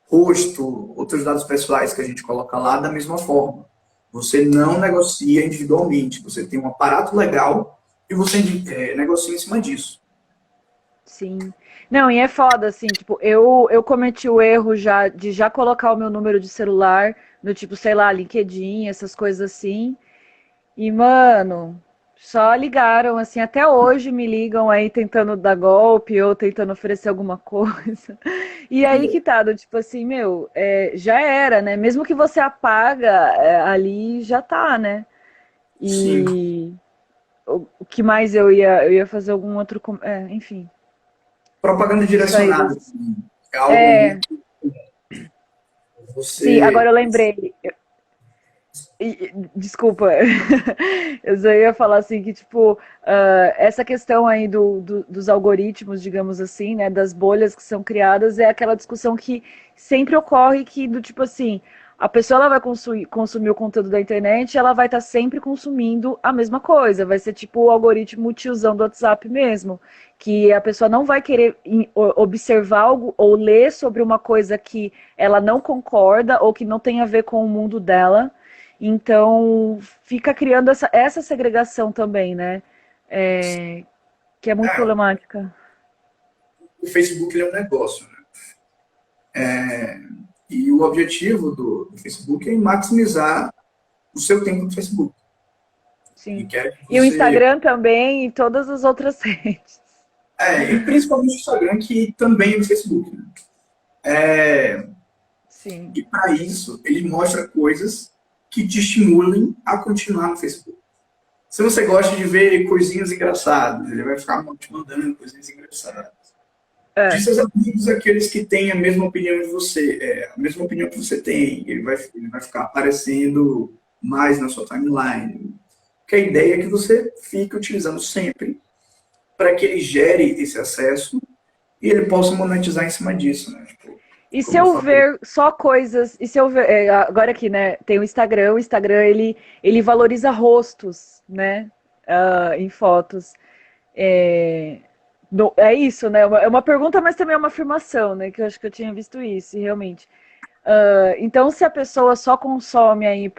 Rosto, outros dados pessoais que a gente coloca lá da mesma forma. Você não negocia individualmente, você tem um aparato legal e você negocia em cima disso. Sim. Não, e é foda, assim, tipo, eu cometi o erro já de já colocar o meu número de celular no tipo, sei lá, LinkedIn, essas coisas assim. E, mano, só ligaram, assim, até hoje me ligam aí tentando dar golpe ou tentando oferecer alguma coisa. E aí que tá, do tipo assim, meu, já era, né? Mesmo que você apaga, ali já tá, né? Sim. E o que mais eu ia fazer algum outro, enfim, Propaganda isso aí direcionada das... assim, é algo É, muito. sim, agora Você. eu lembrei. Desculpa, eu só ia falar assim que, tipo, essa questão aí dos algoritmos, digamos assim, né, das bolhas que são criadas, é aquela discussão que sempre ocorre que, do tipo assim, a pessoa ela vai consumir o conteúdo da internet, ela vai estar sempre consumindo a mesma coisa, vai ser tipo o algoritmo tiozão do WhatsApp mesmo, que a pessoa não vai querer observar algo ou ler sobre uma coisa que ela não concorda ou que não tem a ver com o mundo dela, então, fica criando essa segregação também, né? É, que é muito É, problemática. o Facebook ele é um negócio, né? E o objetivo do Facebook é maximizar o seu tempo no Facebook. Ele Sim. quer que E o você. Instagram também e todas as outras redes. E principalmente o Instagram, que também é no Facebook. Né? Sim. E para isso, ele mostra coisas que te estimulem a continuar no Facebook. Se você gosta de ver coisinhas engraçadas, ele vai ficar te mandando coisinhas engraçadas. De É. seus amigos, aqueles que têm a mesma opinião de você, a mesma opinião que você tem, ele vai ficar aparecendo mais na sua timeline. Que a ideia é que você fique utilizando sempre para que ele gere esse acesso e ele possa monetizar em cima disso, né? Tipo, E se como eu eu falei. ver só coisas, e se eu ver, agora aqui, né, tem o Instagram ele valoriza rostos, né, em fotos. É, é isso, né, é uma pergunta, mas também é uma afirmação, né, que eu acho que eu tinha visto isso, e realmente. Então, se a pessoa só consome aí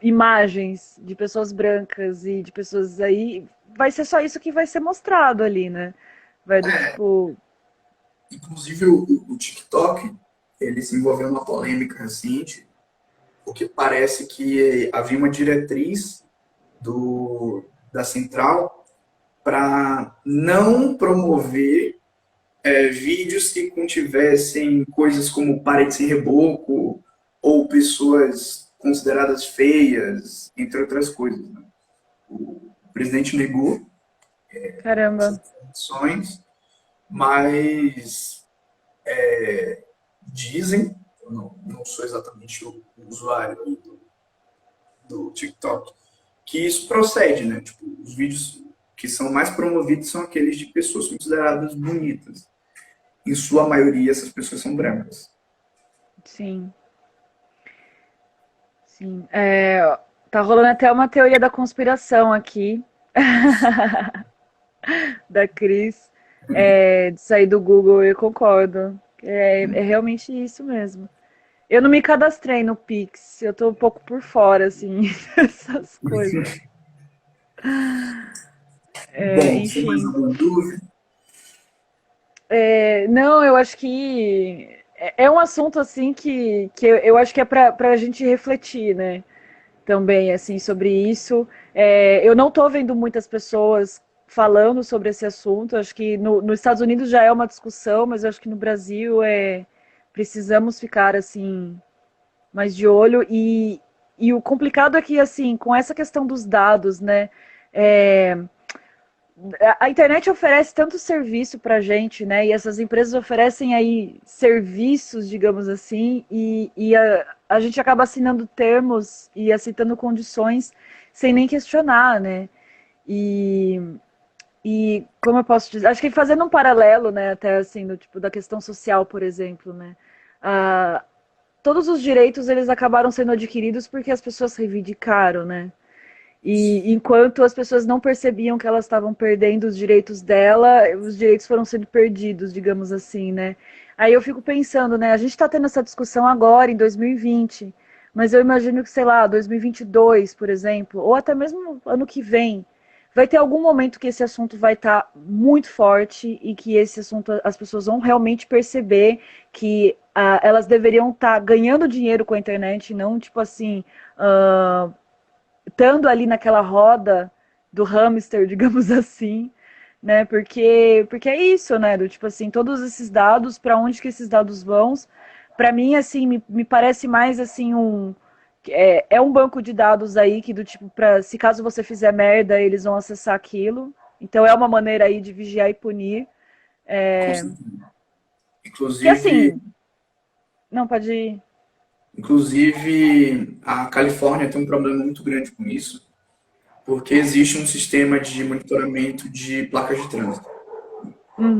imagens de pessoas brancas e de pessoas aí, vai ser só isso que vai ser mostrado ali, né? Vai do tipo, Inclusive, o TikTok, ele se envolveu numa polêmica recente, porque parece que havia uma diretriz da central para não promover vídeos que contivessem coisas como parede sem reboco ou pessoas consideradas feias, entre outras coisas. Né? O presidente negou essas caramba, opções, mas dizem, eu não sou exatamente o usuário do TikTok, que isso procede, né? Tipo, os vídeos que são mais promovidos são aqueles de pessoas consideradas bonitas. Em sua maioria, essas pessoas são brancas. sim, sim. Tá rolando até uma teoria da conspiração aqui, da Cris, de sair do Google, eu concordo. É realmente isso mesmo. Eu não me cadastrei no Pix, eu tô um pouco por fora, assim, dessas coisas. Bom, sem mais Enfim. alguma dúvida? Não, eu acho que é um assunto assim que eu acho que é para a gente refletir, né? Também assim sobre isso. Eu não estou vendo muitas pessoas falando sobre esse assunto. Acho que nos Estados Unidos já é uma discussão, mas eu acho que no Brasil precisamos ficar assim mais de olho e o complicado é que assim com essa questão dos dados, né? É, a internet oferece tanto serviço para a gente, né? E essas empresas oferecem aí serviços, digamos assim, e a gente acaba assinando termos e aceitando condições sem nem questionar, né? E, e como eu posso dizer, acho que fazendo um paralelo, né, até assim, do tipo da questão social, por exemplo, né, ah, todos os direitos eles acabaram sendo adquiridos porque as pessoas reivindicaram, né? E enquanto as pessoas não percebiam que elas estavam perdendo os direitos dela, os direitos foram sendo perdidos, digamos assim, né? Aí eu fico pensando, né? A gente está tendo essa discussão agora, em 2020, mas eu imagino que, sei lá, 2022, por exemplo, ou até mesmo ano que vem, vai ter algum momento que esse assunto vai estar muito forte e que esse assunto as pessoas vão realmente perceber que elas deveriam estar ganhando dinheiro com a internet, não tipo assim, estando ali naquela roda do hamster, digamos assim, né? Porque é isso, né? Do tipo assim, todos esses dados, para onde que esses dados vão? Para mim, assim, me parece mais assim é um banco de dados aí que do tipo para se caso você fizer merda, eles vão acessar aquilo. Então é uma maneira aí de vigiar e punir. Com É, certeza. que Inclusive, assim, não pode ir. inclusive, a Califórnia tem um problema muito grande com isso, porque existe um sistema de monitoramento de placas de trânsito.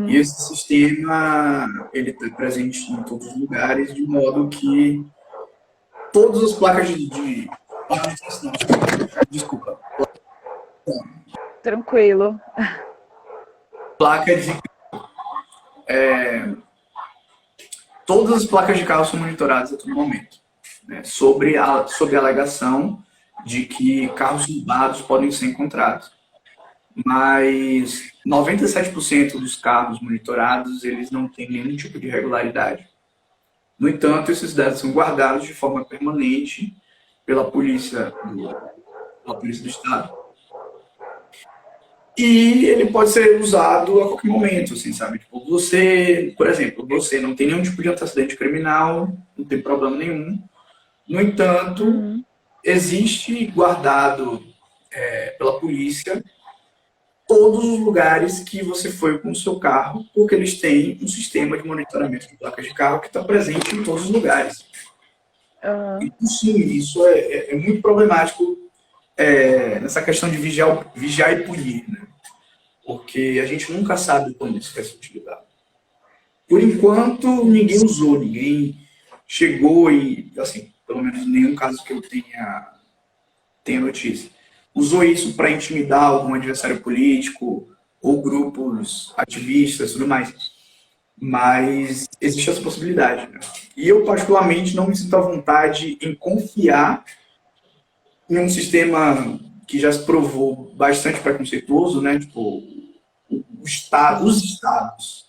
E Uhum. esse sistema, ele está presente em todos os lugares, de modo que todas as placas placas de trânsito, não, desculpa, Tranquilo. placa de, todas as placas de carro são monitoradas a todo momento, né, sobre a alegação de que carros roubados podem ser encontrados. Mas 97% dos carros monitorados, eles não têm nenhum tipo de irregularidade. No entanto, esses dados são guardados de forma permanente pela polícia do estado. E ele pode ser usado a qualquer momento, assim, sabe? Tipo, você, por exemplo, você não tem nenhum tipo de antecedente criminal, não tem problema nenhum. No entanto, Uhum. existe guardado pela polícia todos os lugares que você foi com o seu carro, porque eles têm um sistema de monitoramento de placas de carro que está presente em todos os lugares. Uhum. E sim, isso é muito problemático nessa questão de vigiar e punir, né? Porque a gente nunca sabe quando isso vai ser utilizado. Por enquanto, ninguém usou, ninguém chegou e, assim, pelo menos em nenhum caso que eu tenha notícia, usou isso para intimidar algum adversário político ou grupos ativistas e tudo mais. Mas existe essa possibilidade. Né? E eu, particularmente, não me sinto à vontade em confiar em um sistema que já se provou bastante preconceituoso, né? Tipo, os Sim. estados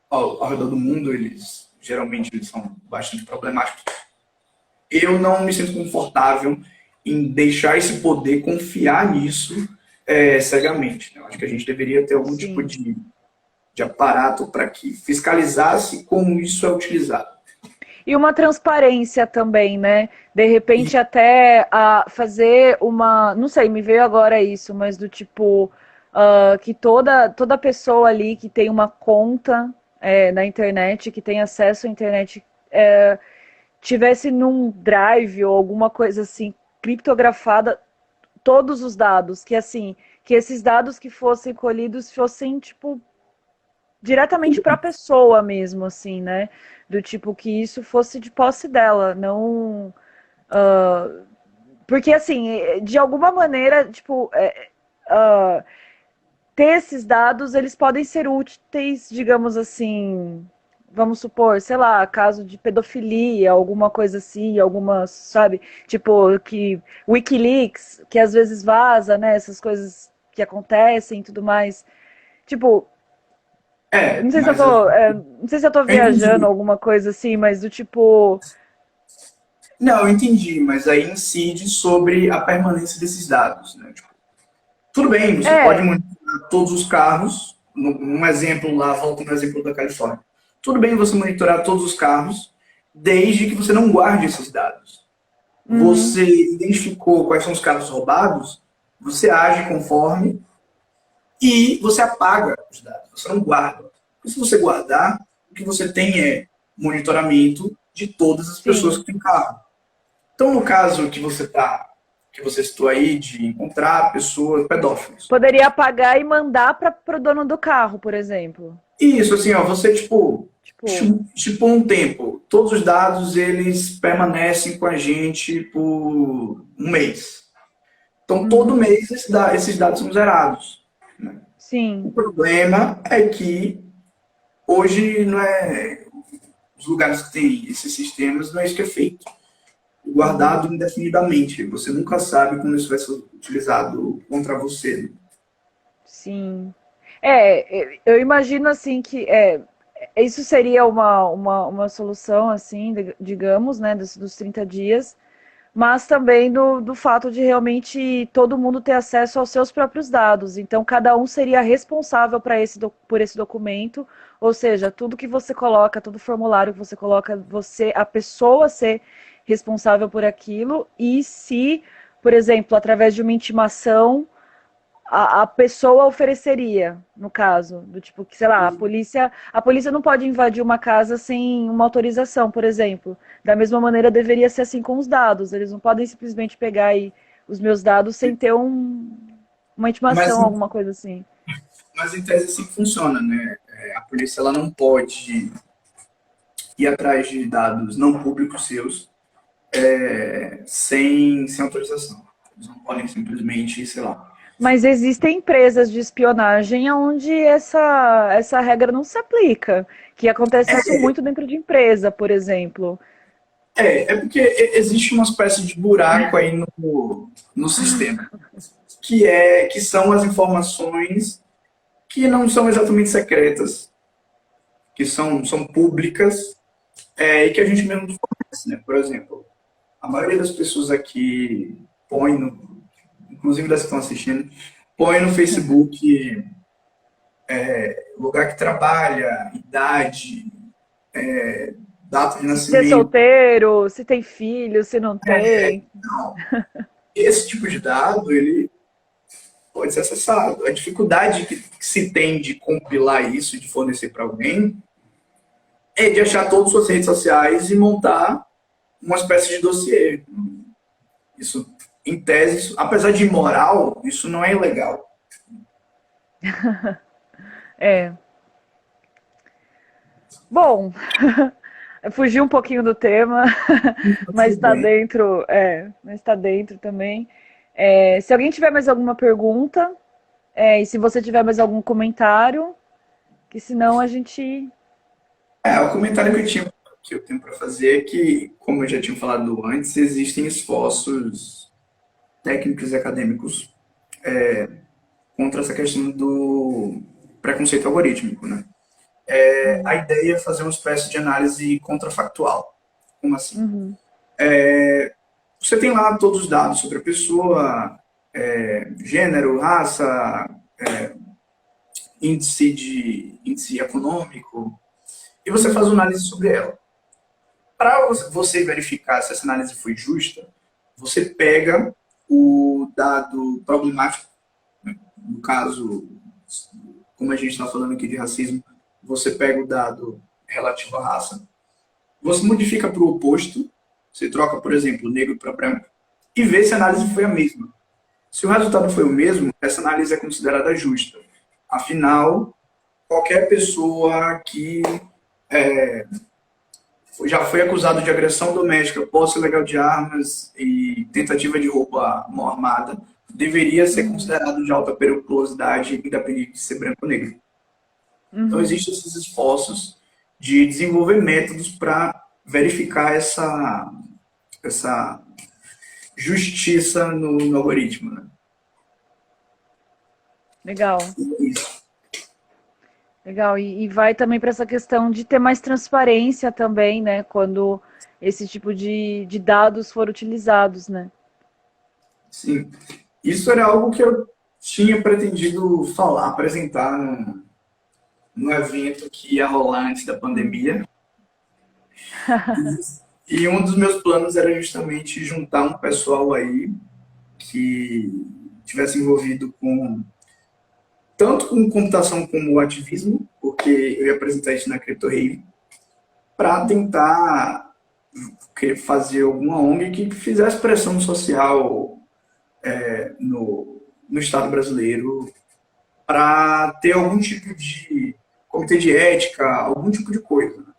ao redor do mundo, eles são bastante problemáticos. Eu não me sinto confortável em deixar esse poder confiar nisso cegamente. Né? Eu acho que a gente deveria ter algum tipo Sim. de aparato para que fiscalizasse como isso é utilizado. E uma transparência também, né? De repente até fazer uma, não sei, me veio agora isso, mas do tipo que toda pessoa ali que tem uma conta na internet, que tem acesso à internet, tivesse num drive ou alguma coisa assim criptografada todos os dados, que assim, que esses dados que fossem colhidos fossem tipo diretamente para a pessoa mesmo, assim, né? Do tipo que isso fosse de posse dela, não. Porque, assim, de alguma maneira, tipo, ter esses dados, eles podem ser úteis, digamos assim. Vamos supor, sei lá, caso de pedofilia, alguma coisa assim, algumas, sabe? Tipo, que Wikileaks, que às vezes vaza, né? Essas coisas que acontecem e tudo mais. Tipo, não sei se eu Mas tô, não sei se eu tô eu viajando entendi. alguma coisa assim, mas do tipo, Não, eu entendi, mas aí incide sobre a permanência desses dados. Né? Tipo, tudo bem, você pode é, monitorar todos os carros, num exemplo lá, volta no exemplo da Califórnia. Tudo bem você monitorar todos os carros, desde que você não guarde esses dados. uhum, Você identificou quais são os carros roubados, você age conforme e você apaga os dados, você não guarda. E se você guardar, o que você tem é monitoramento de todas as pessoas sim, que têm carro. Então, no caso que você está que você citou aí, de encontrar pessoas pedófilas. Poderia apagar e mandar para o dono do carro, por exemplo. E isso, assim, ó, você, tipo, Tipo, tipo um tempo, todos os dados, eles permanecem com a gente por um mês. Então, todo uhum, mês esses dados são zerados, né? O sim, problema é que hoje não é os lugares que têm esses sistemas, não é isso que é feito. uhum, Guardado indefinidamente. Você nunca sabe como isso vai ser utilizado contra você. sim. Eu imagino assim que isso seria uma solução, assim, digamos, né, dos 30 dias, mas também do fato de realmente todo mundo ter acesso aos seus próprios dados. Então, cada um seria responsável por esse documento, ou seja, tudo que você coloca, todo formulário que você coloca, a pessoa ser responsável por aquilo, e se, por exemplo, através de uma intimação a pessoa ofereceria, no caso, do tipo que, sei lá, a polícia não pode invadir uma casa sem uma autorização, por exemplo. Da mesma maneira, deveria ser assim com os dados. Eles não podem simplesmente pegar aí os meus dados sem ter uma Mas, intimação, alguma coisa assim. mas em tese assim funciona, né? A polícia ela não pode ir atrás de dados não públicos seus sem autorização. Eles não podem simplesmente, sei lá. Mas existem empresas de espionagem onde essa regra não se aplica, que acontece isso muito dentro de empresa, por exemplo. É porque existe uma espécie de buraco aí no sistema, que são as informações que não são exatamente secretas, que são públicas, e que a gente mesmo fornece, né? Por exemplo, a maioria das pessoas aqui põe, inclusive das que estão assistindo, põe no Facebook lugar que trabalha, idade, data de Se é nascimento. solteiro, se tem filho, se não tem. Não. Esse tipo de dado, ele pode ser acessado. A dificuldade que se tem de compilar isso, de fornecer para alguém, é de achar todas as suas redes sociais e montar uma espécie de dossiê. Isso, em tese, apesar de imoral, isso não é ilegal. É. Bom, fugi um pouquinho do tema, mas Tudo está bem. dentro, mas está dentro também. Se alguém tiver mais alguma pergunta, e se você tiver mais algum comentário, que senão a gente. O comentário que eu tenho para fazer é que, como eu já tinha falado antes, existem esforços técnicos e acadêmicos contra essa questão do preconceito algorítmico, né? A Uhum, ideia é fazer uma espécie de análise contrafactual. Como assim? uhum, Você tem lá todos os dados sobre a pessoa, gênero, raça, índice econômico, e você faz uma uhum, análise sobre ela. Para você verificar se essa análise foi justa, você pega o dado problemático, né? No caso, como a gente está falando aqui de racismo, você pega o dado relativo à raça, você modifica para o oposto, você troca, por exemplo, negro para branco, e vê se a análise foi a uhum. mesma. Se o resultado foi o mesmo, essa análise é considerada justa. Afinal, qualquer pessoa que já foi acusado de agressão doméstica, posse ilegal de armas e tentativa de roubo à mão armada, deveria ser Uhum, considerado de alta periculosidade, independente de ser branco ou negro. Então, uhum. existem esses esforços de desenvolver métodos para verificar essa justiça no algoritmo. Né? Legal, Isso. legal. E vai também para essa questão de ter mais transparência também, né? Quando esse tipo de dados for utilizados, né? Sim. Isso era algo que eu tinha pretendido falar, apresentar no evento que ia rolar antes da Hum. pandemia. E um dos meus planos era justamente juntar um pessoal aí que tivesse envolvido com tanto com computação como ativismo, porque eu ia apresentar isso na Crypto Rave, para tentar fazer alguma ONG que fizesse pressão social no Estado brasileiro para ter algum tipo de comitê de ética, algum tipo de coisa, né?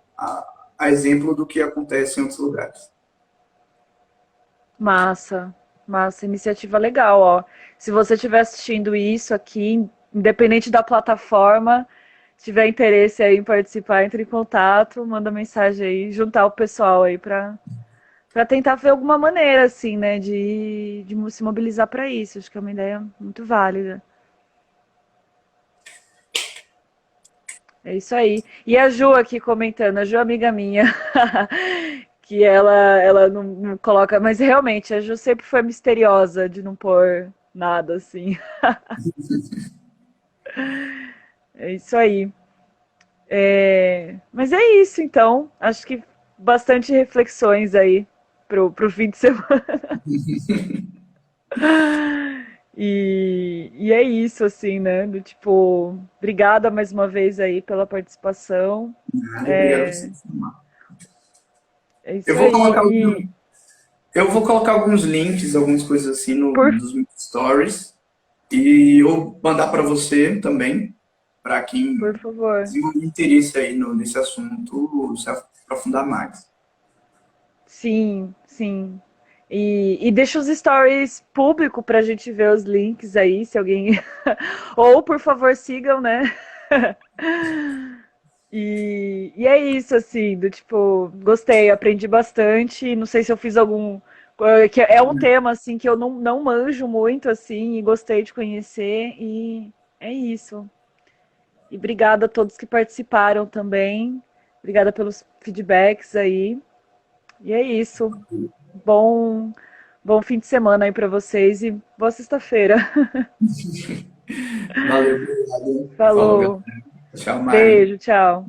A exemplo do que acontece em outros lugares. Massa, massa, iniciativa legal, ó. Se você estiver assistindo isso aqui, independente da plataforma, se tiver interesse aí em participar, entre em contato, manda mensagem aí, juntar o pessoal aí para tentar ver alguma maneira, assim, né, de se mobilizar para isso. Acho que é uma ideia muito válida. É isso aí. E a Ju aqui comentando, a Ju, amiga minha, que ela não coloca, mas realmente a Ju sempre foi misteriosa de não pôr nada assim. É isso aí. Mas é isso, então. Acho que bastante reflexões aí pro fim de semana. E é isso, assim, né? Do tipo, obrigada mais uma vez aí pela participação. Nada, obrigado por você informar. É Eu isso vou aí. colocar, E eu vou colocar alguns links, algumas coisas assim por, nos meus stories e eu mandar para você também, para quem por favor. desenvolver interesse aí nesse assunto, se aprofundar mais. Sim, sim. E deixa os stories público para a gente ver os links aí, se alguém. Ou, por favor, sigam, né? E é isso, assim, do tipo, gostei, aprendi bastante. Não sei se eu fiz algum. Que é um tema, assim, que eu não manjo muito, assim, e gostei de conhecer. E é isso. E obrigada a todos que participaram também. Obrigada pelos feedbacks aí. E é isso. Bom, bom fim de semana aí para vocês e boa sexta-feira. Valeu, obrigado. Falou, galera. Falou. Tchau, Mari. Beijo, tchau.